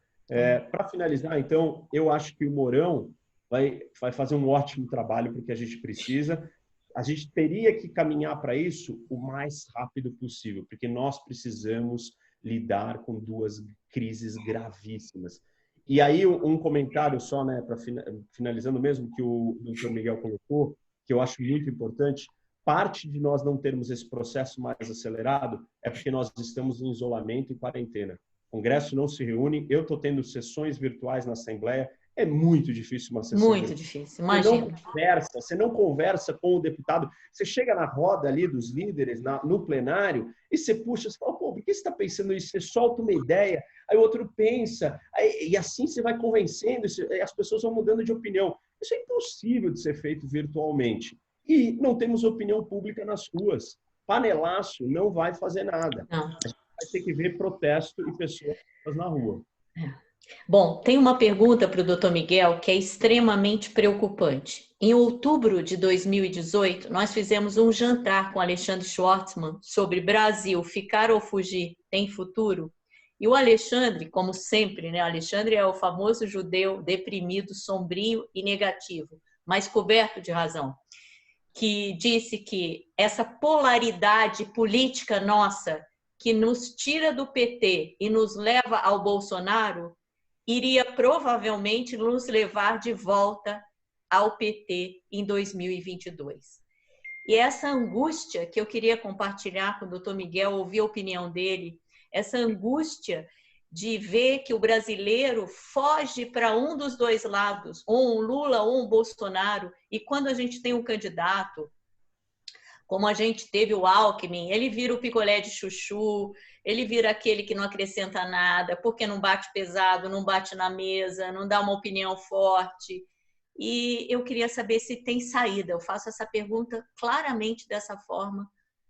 Para finalizar, então, eu acho que o Mourão vai fazer um ótimo trabalho porque a gente precisa. A gente teria que caminhar para isso o mais rápido possível, porque nós precisamos lidar com duas crises gravíssimas. E aí, um comentário só, né, para finalizando mesmo, que o Dr. Miguel colocou, que eu acho muito importante. Parte de nós não termos esse processo mais acelerado é porque nós estamos em isolamento e quarentena. O Congresso não se reúne, eu estou tendo sessões virtuais na Assembleia, é muito difícil uma sessão Muito virtual. difícil, imagina. Você não conversa com o deputado, você chega na roda ali dos líderes, no plenário, e você puxa, você fala, pô, por que você está pensando isso? Você solta uma ideia, aí o outro pensa, e assim você vai convencendo, as pessoas vão mudando de opinião. Isso é impossível de ser feito virtualmente. E não temos opinião pública nas ruas. Panelaço não vai fazer nada. Não. A gente vai ter que ver protesto e pessoas na rua. Bom, tem uma pergunta para o Dr. Miguel que é extremamente preocupante. Em outubro de 2018, nós fizemos um jantar com Alexandre Schwartzman sobre Brasil, ficar ou fugir, tem futuro? E o Alexandre, como sempre, né? Alexandre é o famoso judeu deprimido, sombrio e negativo, mas coberto de razão, que disse que essa polaridade política nossa, que nos tira do PT e nos leva ao Bolsonaro, iria provavelmente nos levar de volta ao PT em 2022. E essa angústia que eu queria compartilhar com o Dr. Miguel, ouvir a opinião dele, essa angústia de ver que o brasileiro foge para um dos dois lados, ou um Lula ou um Bolsonaro, e quando a gente tem um candidato, como a gente teve o Alckmin, ele vira o picolé de chuchu, ele vira aquele que não acrescenta nada, porque não bate pesado, não bate na mesa, não dá uma opinião forte. E eu queria saber se tem saída. Eu faço essa pergunta claramente dessa forma.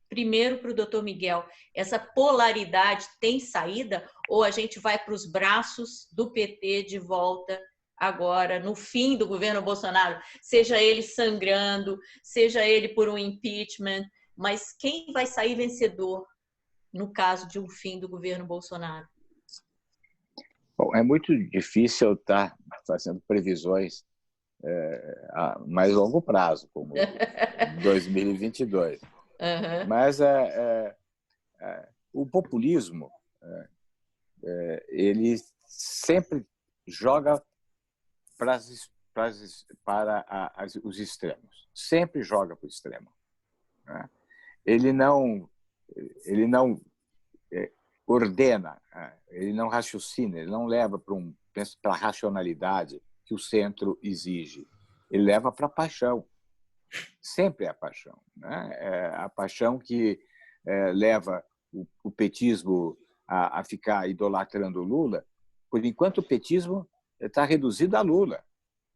Primeiro para o Dr. Miguel, essa polaridade tem saída ou a gente vai para os braços do PT de volta agora, no fim do governo Bolsonaro, seja ele sangrando, seja ele por um impeachment, mas quem vai sair vencedor no caso de um fim do governo Bolsonaro? Bom, é muito difícil estar fazendo previsões a mais longo prazo, como 2022. Uhum. Mas o populismo, ele sempre joga para os extremos. Sempre joga para o extremo. Né? Ele não ordena, ele não raciocina, ele não leva para a racionalidade que o centro exige. Ele leva para a paixão. Sempre é a paixão. Né? É a paixão que leva o petismo a ficar idolatrando o Lula, por enquanto o petismo está reduzido a Lula.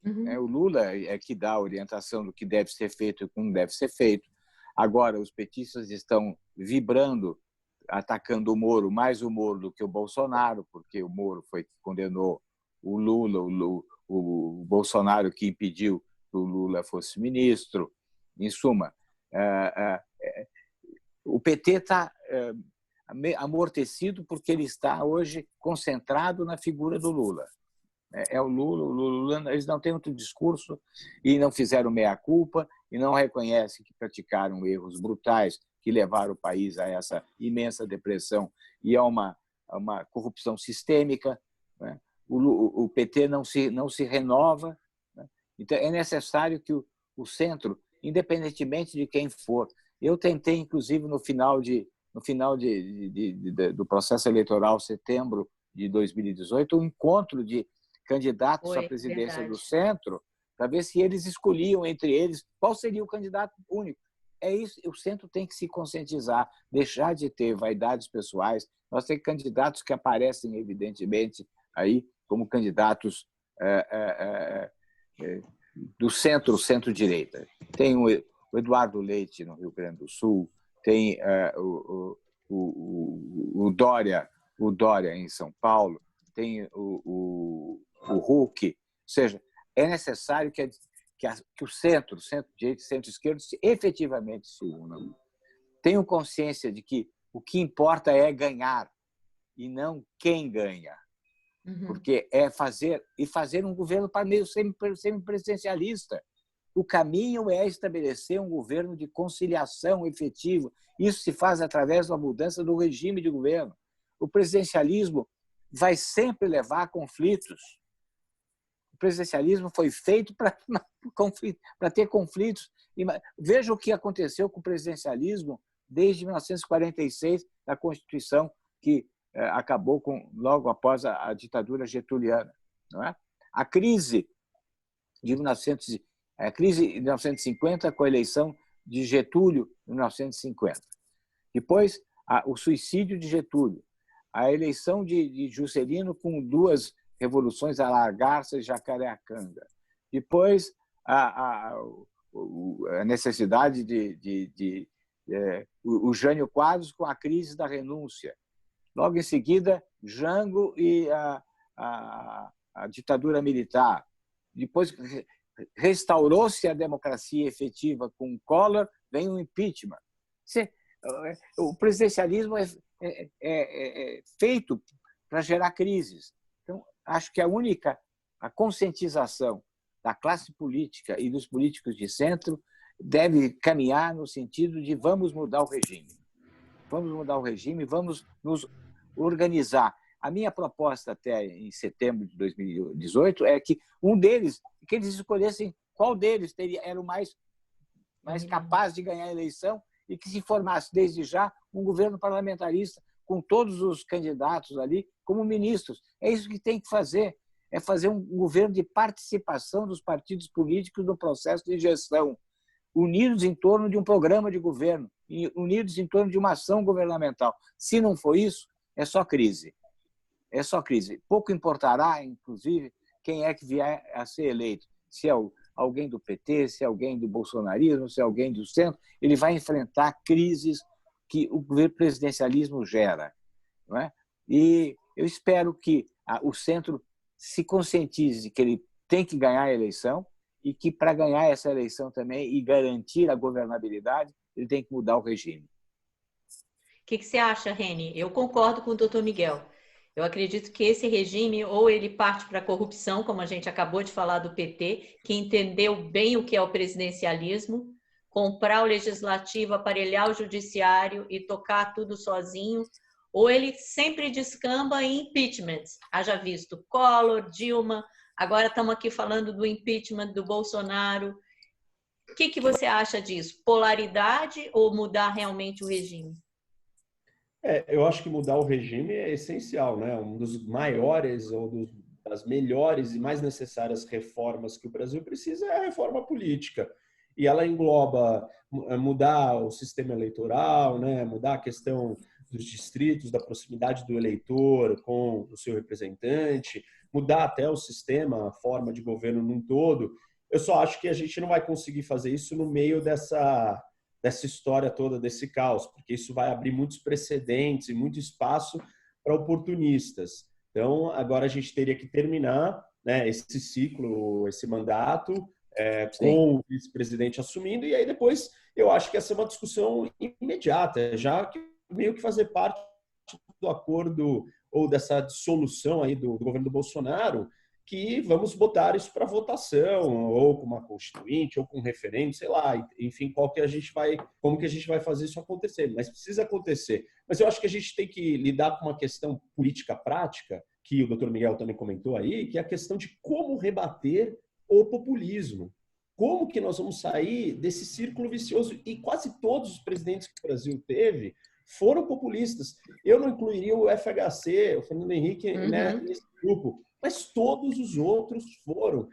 Uhum. O Lula é que dá a orientação do que deve ser feito e como deve ser feito. Agora, os petistas estão vibrando, atacando o Moro, mais o Moro do que o Bolsonaro, porque o Moro foi que condenou o Lula, o Bolsonaro que impediu que o Lula fosse ministro. Em suma, o PT está amortecido porque ele está hoje concentrado na figura do Lula. É o Lula, eles não têm outro discurso e não fizeram meia-culpa e não reconhecem que praticaram erros brutais que levaram o país a essa imensa depressão e a uma corrupção sistêmica. Né? O PT não se renova. Né? Então, é necessário que o centro, independentemente de quem for, eu tentei, inclusive, no final do processo eleitoral, setembro de 2018, um encontro de candidatos à presidência do centro, para ver se eles escolhiam entre eles qual seria o candidato único. É isso, o centro tem que se conscientizar, deixar de ter vaidades pessoais. Nós temos candidatos que aparecem, evidentemente, aí como candidatos do centro-direita. Tem o Eduardo Leite, no Rio Grande do Sul, tem o Dória em São Paulo, tem o Huck. Ou seja, é necessário que o centro-direita e centro-esquerda efetivamente se unam. Tenham consciência de que o que importa é ganhar e não quem ganha. Porque é fazer um governo para meio semipresidencialista. O caminho é estabelecer um governo de conciliação efetivo. Isso se faz através da mudança do regime de governo. O presidencialismo vai sempre levar a conflitos. O presidencialismo foi feito para ter conflitos. Veja o que aconteceu com o presidencialismo desde 1946, a Constituição que acabou logo após a ditadura getuliana. Não é? A crise de 1950 com a eleição de Getúlio em 1950. Depois, o suicídio de Getúlio. A eleição de Juscelino com duas revoluções, a Lagarça e Jacareacanga. Depois, a necessidade o Jânio Quadros com a crise da renúncia. Logo em seguida, Jango e a ditadura militar. Depois, restaurou-se a democracia efetiva com Collor, vem o impeachment. O presidencialismo é feito para gerar crises. Então, acho que a conscientização da classe política e dos políticos de centro deve caminhar no sentido de vamos mudar o regime. Vamos mudar o regime, vamos nos organizar. A minha proposta até em setembro de 2018 é que que eles escolhessem qual deles era o mais capaz de ganhar a eleição e que se formasse desde já um governo parlamentarista com todos os candidatos ali como ministros. É isso que tem que fazer, é fazer um governo de participação dos partidos políticos no processo de gestão, unidos em torno de um programa de governo, unidos em torno de uma ação governamental. Se não for isso, é só crise. É só crise. Pouco importará, inclusive, quem é que vier a ser eleito. Se é alguém do PT, se é alguém do bolsonarismo, se é alguém do centro, ele vai enfrentar crises que o presidencialismo gera. Não é? E eu espero que o centro se conscientize que ele tem que ganhar a eleição e que, para ganhar essa eleição também e garantir a governabilidade, ele tem que mudar o regime. O que você acha, Reni? Eu concordo com o doutor Miguel. Eu acredito que esse regime, ou ele parte para a corrupção, como a gente acabou de falar do PT, que entendeu bem o que é o presidencialismo, comprar o legislativo, aparelhar o judiciário e tocar tudo sozinho, ou ele sempre descamba em impeachment. Haja visto Collor, Dilma, agora estamos aqui falando do impeachment do Bolsonaro. O que você acha disso? Polaridade ou mudar realmente o regime? Eu acho que mudar o regime é essencial, né? Um dos maiores ou das melhores e mais necessárias reformas que o Brasil precisa é a reforma política. E ela engloba mudar o sistema eleitoral, né? Mudar a questão dos distritos, da proximidade do eleitor com o seu representante, mudar até o sistema, a forma de governo num todo. Eu só acho que a gente não vai conseguir fazer isso no meio dessa história toda, desse caos, porque isso vai abrir muitos precedentes e muito espaço para oportunistas. Então, agora a gente teria que terminar, né, esse ciclo, esse mandato, com o vice-presidente assumindo, e aí depois eu acho que essa é uma discussão imediata, já que meio que fazer parte do acordo ou dessa dissolução aí do governo do Bolsonaro, que vamos botar isso para votação, ou com uma constituinte, ou com um referendo, sei lá, enfim, como que a gente vai fazer isso acontecer, mas precisa acontecer. Mas eu acho que a gente tem que lidar com uma questão política prática, que o doutor Miguel também comentou aí, que é a questão de como rebater o populismo. Como que nós vamos sair desse círculo vicioso? E quase todos os presidentes que o Brasil teve foram populistas. Eu não incluiria o FHC, o Fernando Henrique, né, nesse grupo, mas todos os outros foram.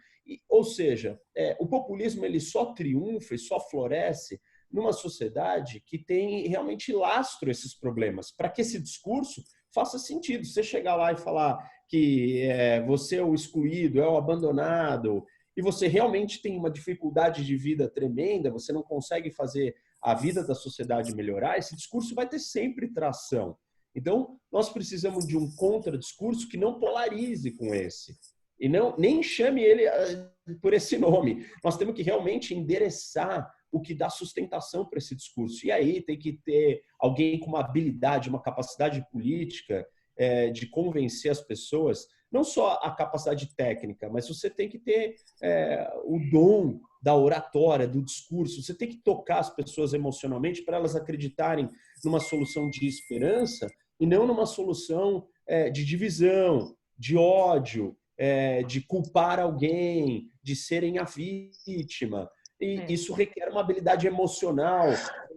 Ou seja, o populismo ele só triunfa e só floresce numa sociedade que tem realmente lastro esses problemas, para que esse discurso faça sentido. Você chegar lá e falar que você é o excluído, é o abandonado, e você realmente tem uma dificuldade de vida tremenda, você não consegue fazer a vida da sociedade melhorar, esse discurso vai ter sempre tração. Então, nós precisamos de um contradiscurso que não polarize com esse. E nem chame ele por esse nome. Nós temos que realmente endereçar o que dá sustentação para esse discurso. E aí tem que ter alguém com uma habilidade, uma capacidade política de convencer as pessoas, não só a capacidade técnica, mas você tem que ter o dom da oratória, do discurso. Você tem que tocar as pessoas emocionalmente para elas acreditarem numa solução de esperança e não numa solução de divisão, de ódio, de culpar alguém, de serem a vítima. E isso requer uma habilidade emocional,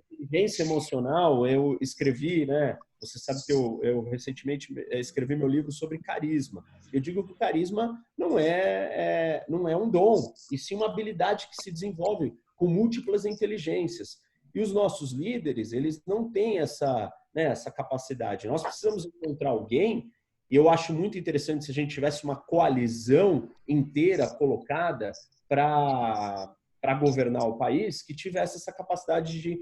inteligência emocional. Eu escrevi, né? Você sabe que eu recentemente escrevi meu livro sobre carisma. Eu digo que o carisma não é um dom, e sim uma habilidade que se desenvolve com múltiplas inteligências. E os nossos líderes, eles não têm essa capacidade. Nós precisamos encontrar alguém, e eu acho muito interessante se a gente tivesse uma coalizão inteira colocada para governar o país, que tivesse essa capacidade de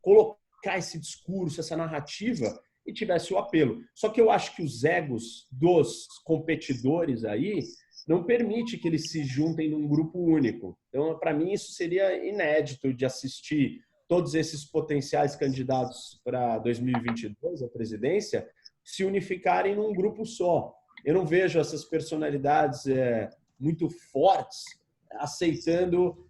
colocar esse discurso, essa narrativa, e tivesse o apelo. Só que eu acho que os egos dos competidores aí não permite que eles se juntem num grupo único. Então, para mim, isso seria inédito de assistir todos esses potenciais candidatos para 2022, a presidência, se unificarem num grupo só. Eu não vejo essas personalidades muito fortes aceitando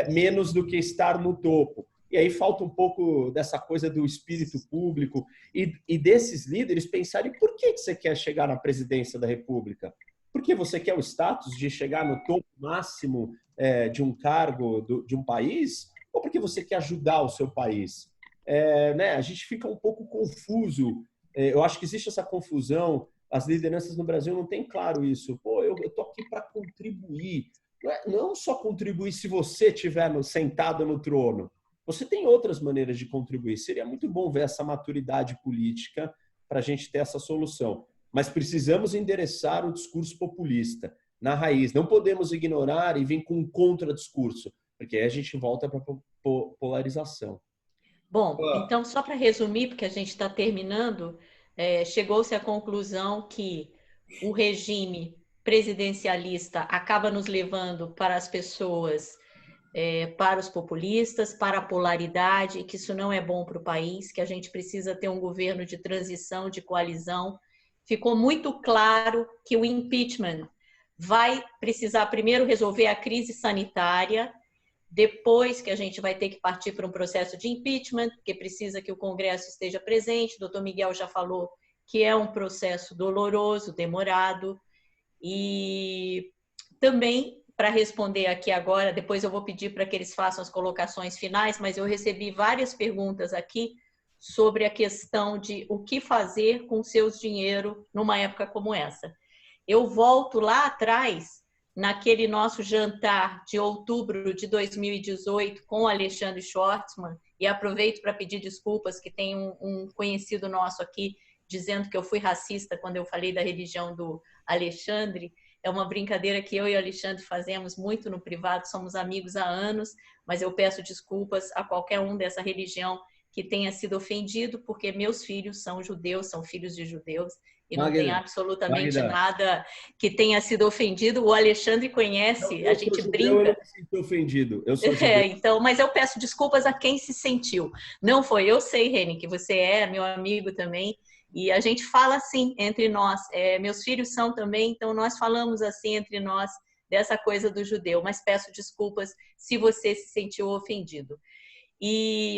menos do que estar no topo. E aí falta um pouco dessa coisa do espírito público e desses líderes pensarem por que você quer chegar na presidência da República? Porque você quer o status de chegar no topo máximo de um cargo de um país? Ou porque você quer ajudar o seu país? A gente fica um pouco confuso. Eu acho que existe essa confusão. As lideranças no Brasil não têm claro isso. Pô, eu estou aqui para contribuir. Não só contribuir se você estiver sentado no trono. Você tem outras maneiras de contribuir. Seria muito bom ver essa maturidade política para a gente ter essa solução. Mas precisamos endereçar o discurso populista na raiz. Não podemos ignorar e vir com um contradiscurso, porque aí a gente volta para a polarização. Bom, então, só para resumir, porque a gente está terminando, chegou-se à conclusão que o regime presidencialista acaba nos levando para as pessoas, para os populistas, para a polaridade, que isso não é bom para o país, que a gente precisa ter um governo de transição, de coalizão. Ficou muito claro que o impeachment vai precisar primeiro resolver a crise sanitária, depois que a gente vai ter que partir para um processo de impeachment, porque precisa que o Congresso esteja presente. O doutor Miguel já falou que é um processo doloroso, demorado. E também, para responder aqui agora, depois eu vou pedir para que eles façam as colocações finais, mas eu recebi várias perguntas aqui sobre a questão de o que fazer com seus dinheiro numa época como essa. Eu volto lá atrás, naquele nosso jantar de outubro de 2018 com o Alexandre Schwartzman, e aproveito para pedir desculpas, que tem um conhecido nosso aqui dizendo que eu fui racista quando eu falei da religião do Alexandre. É uma brincadeira que eu e o Alexandre fazemos muito no privado, somos amigos há anos, mas eu peço desculpas a qualquer um dessa religião que tenha sido ofendido, porque meus filhos são judeus, são filhos de judeus, e não tem absolutamente nada que tenha sido ofendido. O Alexandre conhece, a gente brinca. Eu não me sinto ofendido, eu sou judeu. Então, mas eu peço desculpas a quem se sentiu. Não foi, eu sei, Reni, que você é meu amigo também, e a gente fala assim entre nós. Meus filhos são também, então nós falamos assim entre nós dessa coisa do judeu, mas peço desculpas se você se sentiu ofendido.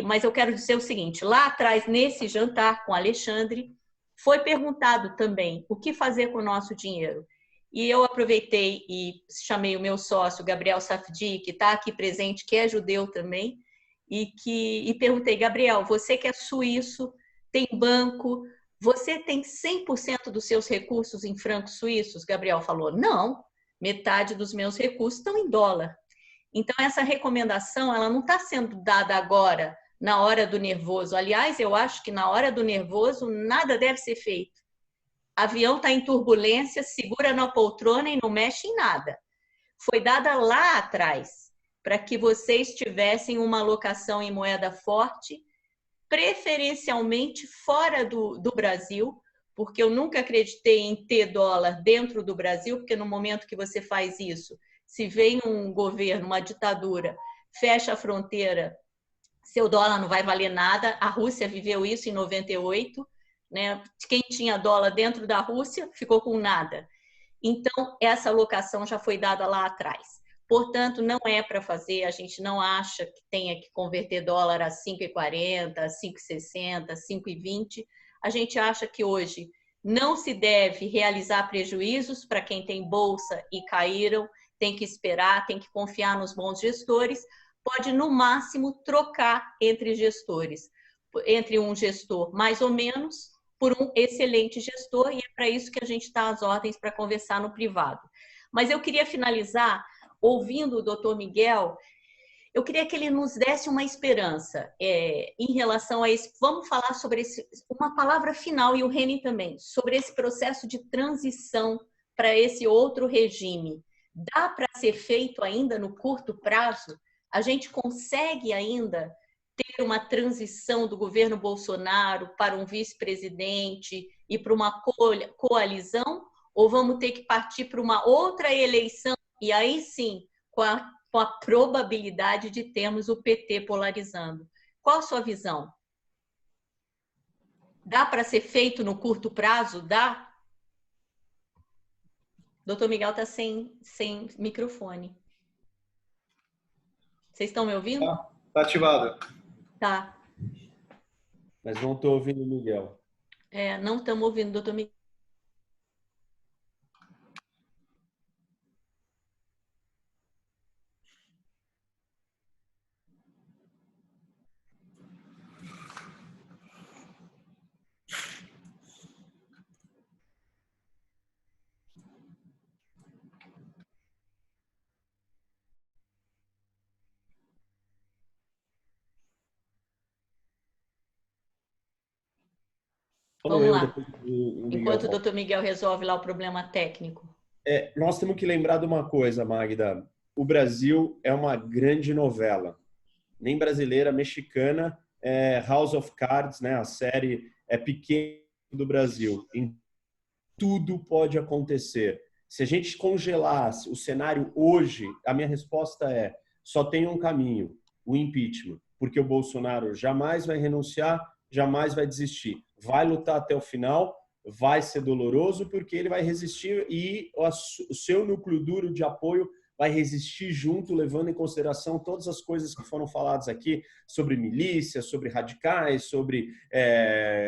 Mas eu quero dizer o seguinte, lá atrás, nesse jantar com o Alexandre, foi perguntado também o que fazer com o nosso dinheiro. E eu aproveitei e chamei o meu sócio, Gabriel Safdie, que está aqui presente, que é judeu também, e perguntei, Gabriel, você que é suíço, tem banco, você tem 100% dos seus recursos em francos suíços? Gabriel falou, não, metade dos meus recursos estão em dólar. Então, essa recomendação, ela não está sendo dada agora, na hora do nervoso. Aliás, eu acho que na hora do nervoso, nada deve ser feito. Avião está em turbulência, segura na poltrona e não mexe em nada. Foi dada lá atrás. para que vocês tivessem uma alocação em moeda forte, preferencialmente fora do Brasil, porque eu nunca acreditei em ter dólar dentro do Brasil, porque no momento que você faz isso, se vem um governo, uma ditadura, fecha a fronteira, seu dólar não vai valer nada. A Rússia viveu isso em 98, né? Quem tinha dólar dentro da Rússia ficou com nada. Então, essa alocação já foi dada lá atrás. Portanto, não é para fazer, a gente não acha que tenha que converter dólar a 5,40, a 5,60, a 5,20. A gente acha que hoje não se deve realizar prejuízos para quem tem bolsa e caíram, tem que esperar, tem que confiar nos bons gestores, pode, no máximo, trocar entre gestores, entre um gestor mais ou menos por um excelente gestor, e é para isso que a gente está às ordens para conversar no privado. Mas eu queria finalizar ouvindo o doutor Miguel. Eu queria que ele nos desse uma esperança em relação a esse. Vamos falar sobre uma palavra final, e o Reni também, sobre esse processo de transição para esse outro regime. Dá para ser feito ainda no curto prazo? A gente consegue ainda ter uma transição do governo Bolsonaro para um vice-presidente e para uma coalizão? Ou vamos ter que partir para uma outra eleição e aí sim, com a probabilidade de termos o PT polarizando? Qual a sua visão? Dá para ser feito no curto prazo? Dá? Doutor Miguel está sem microfone. Vocês estão me ouvindo? Tá ativado. Tá. Mas não estou ouvindo o Miguel. Não estamos ouvindo, doutor Miguel. Vamos lá. Enquanto o doutor Miguel resolve lá o problema técnico. Nós temos que lembrar de uma coisa, Magda. O Brasil é uma grande novela. Nem brasileira, mexicana, House of Cards, né? A série é pequena do Brasil. Tudo pode acontecer. Se a gente congelasse o cenário hoje, a minha resposta é: só tem um caminho, o impeachment. Porque o Bolsonaro jamais vai renunciar, jamais vai desistir. Vai lutar até o final, vai ser doloroso, porque ele vai resistir e o seu núcleo duro de apoio vai resistir junto, levando em consideração todas as coisas que foram faladas aqui sobre milícia, sobre radicais, sobre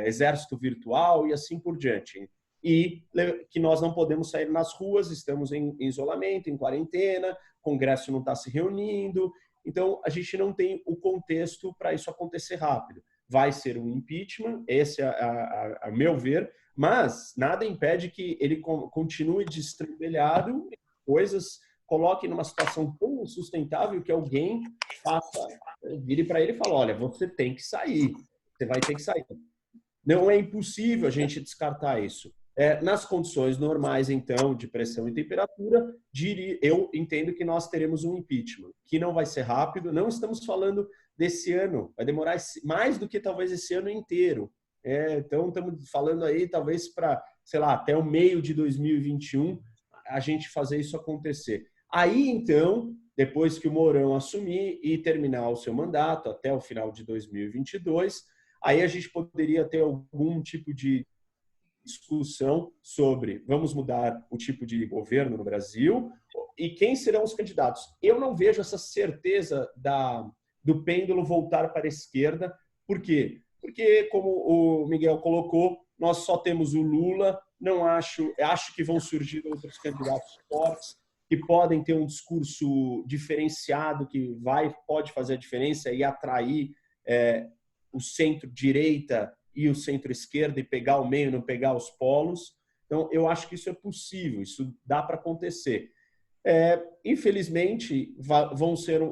exército virtual e assim por diante. E que nós não podemos sair nas ruas, estamos em isolamento, em quarentena, o Congresso não está se reunindo, então a gente não tem o contexto para isso acontecer rápido. Vai ser um impeachment, esse é a meu ver, mas nada impede que ele continue destrambelhado, coisas coloque numa situação tão insustentável que alguém vire para ele e fale: olha, você tem que sair, você vai ter que sair. Não é impossível a gente descartar isso. Nas condições normais, então, de pressão e temperatura, eu entendo que nós teremos um impeachment, que não vai ser rápido, não estamos falando desse ano, vai demorar mais do que talvez esse ano inteiro. Então, estamos falando aí, talvez para, sei lá, até o meio de 2021, a gente fazer isso acontecer. Aí, então, depois que o Mourão assumir e terminar o seu mandato, até o final de 2022, aí a gente poderia ter algum tipo de discussão sobre vamos mudar o tipo de governo no Brasil e quem serão os candidatos. Eu não vejo essa certeza do pêndulo voltar para a esquerda. Por quê? Porque, como o Miguel colocou, nós só temos o Lula, acho que vão surgir outros candidatos fortes, que podem ter um discurso diferenciado, que pode fazer a diferença e atrair o centro-direita e o centro-esquerda e pegar o meio, não pegar os polos. Então, eu acho que isso é possível, isso dá para acontecer. Infelizmente,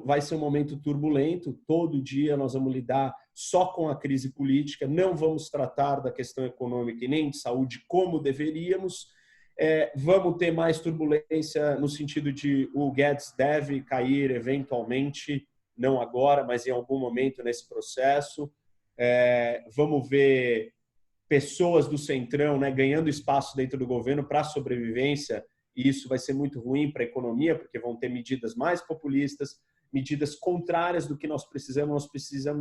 vai ser um momento turbulento. Todo dia nós vamos lidar só com a crise política, não vamos tratar da questão econômica e nem de saúde como deveríamos. Vamos ter mais turbulência no sentido de o Guedes deve cair eventualmente, não agora, mas em algum momento nesse processo. Vamos ver pessoas do Centrão, né, ganhando espaço dentro do governo para sobrevivência, e isso vai ser muito ruim para a economia, porque vão ter medidas mais populistas, medidas contrárias do que nós precisamos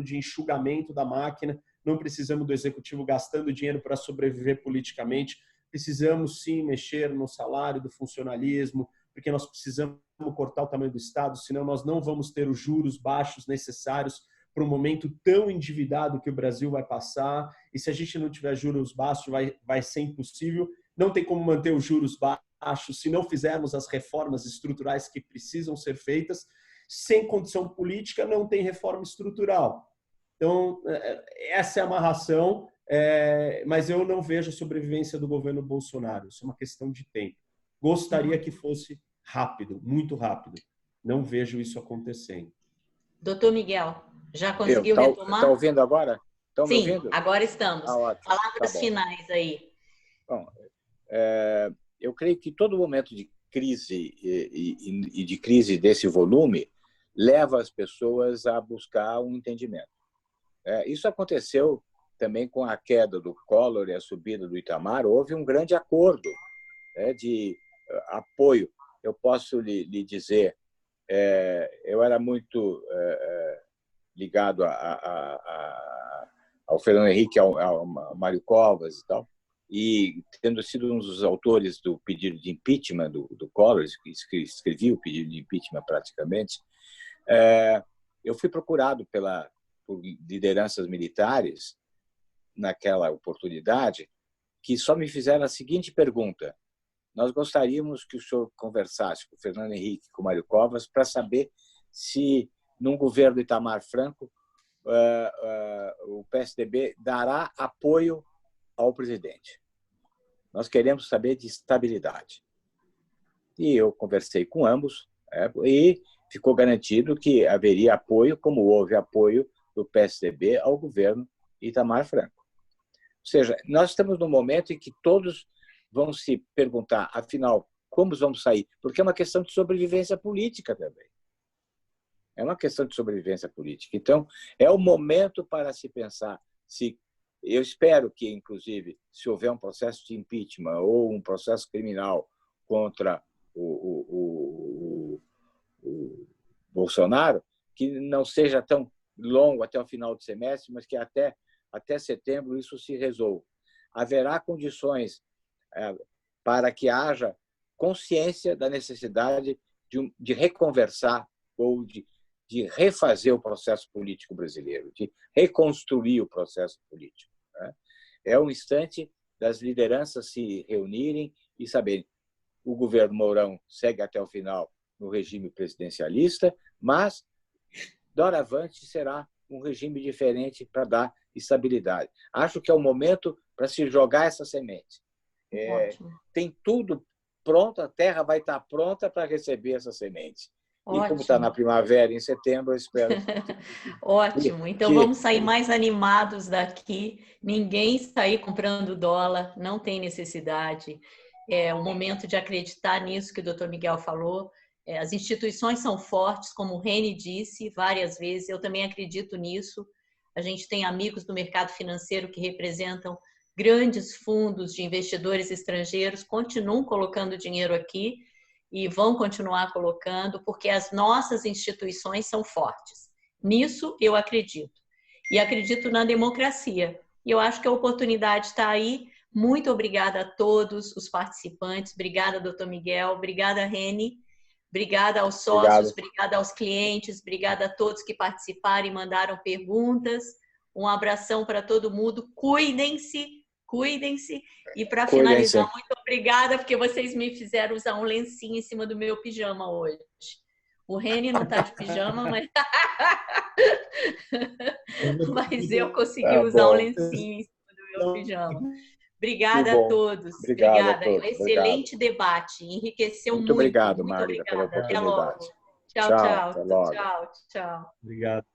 de enxugamento da máquina, não precisamos do executivo gastando dinheiro para sobreviver politicamente, precisamos sim mexer no salário do funcionalismo, porque nós precisamos cortar o tamanho do Estado, senão nós não vamos ter os juros baixos necessários para um momento tão endividado que o Brasil vai passar, e se a gente não tiver juros baixos, vai ser impossível. Não tem como manter os juros baixos se não fizermos as reformas estruturais que precisam ser feitas. Sem condição política, não tem reforma estrutural. Então, essa é a amarração, mas eu não vejo a sobrevivência do governo Bolsonaro. Isso é uma questão de tempo. Gostaria que fosse rápido, muito rápido. Não vejo isso acontecendo. Doutor Miguel, já conseguiu retomar? Está ouvindo agora? Estão me ouvindo? Sim, agora estamos. Palavras finais aí. Bom, eu creio que todo momento de crise e de crise desse volume leva as pessoas a buscar um entendimento. Isso aconteceu também com a queda do Collor e a subida do Itamar. Houve um grande acordo de apoio. Eu posso lhe dizer, eu era muito ligado ao Fernando Henrique, ao Mário Covas e tal, e tendo sido um dos autores do pedido de impeachment do Collor, que escrevi o pedido de impeachment praticamente, eu fui procurado por lideranças militares naquela oportunidade, que só me fizeram a seguinte pergunta: nós gostaríamos que o senhor conversasse com o Fernando Henrique, com o Mário Covas, para saber se, num governo Itamar Franco, o PSDB dará apoio ao presidente. Nós queremos saber de estabilidade. E eu conversei com ambos, e ficou garantido que haveria apoio, como houve apoio do PSDB ao governo Itamar Franco. Ou seja, nós estamos num momento em que todos vão se perguntar, afinal, como vamos sair? Porque é uma questão de sobrevivência política também. É uma questão de sobrevivência política. Então, é o momento para se pensar se... Eu espero que, inclusive, se houver um processo de impeachment ou um processo criminal contra o Bolsonaro, que não seja tão longo até o final do semestre, mas que até setembro isso se resolva. Haverá condições para que haja consciência da necessidade de reconversar ou de refazer o processo político brasileiro, de reconstruir o processo político. É um instante das lideranças se reunirem e saberem: o governo Mourão segue até o final no regime presidencialista, mas, doravante, será um regime diferente para dar estabilidade. Acho que é o momento para se jogar essa semente. Tem tudo pronto, a terra vai estar pronta para receber essa semente. Ótimo. E como está na primavera, em setembro, eu espero... Ótimo. Então, vamos sair mais animados daqui. Ninguém sair comprando dólar, não tem necessidade. É o momento de acreditar nisso que o doutor Miguel falou. As instituições são fortes, como o Reni disse várias vezes. Eu também acredito nisso. A gente tem amigos do mercado financeiro que representam grandes fundos de investidores estrangeiros, continuam colocando dinheiro aqui e vão continuar colocando, porque as nossas instituições são fortes. Nisso eu acredito. E acredito na democracia. E eu acho que a oportunidade está aí. Muito obrigada a todos os participantes. Obrigada, doutor Miguel. Obrigada, Reni. Obrigada aos sócios. Obrigada aos clientes. Obrigada a todos que participaram e mandaram perguntas. Um abração para todo mundo. Cuidem-se. Cuidem-se. E para finalizar, muito obrigada, porque vocês me fizeram usar um lencinho em cima do meu pijama hoje. O Reni não está de pijama, mas eu consegui usar um lencinho em cima do meu pijama. Obrigada a todos. Obrigada. Excelente debate. Enriqueceu muito. Muito obrigado, Magda, pela oportunidade. Até logo. Tchau. Até logo. Tchau. Obrigado.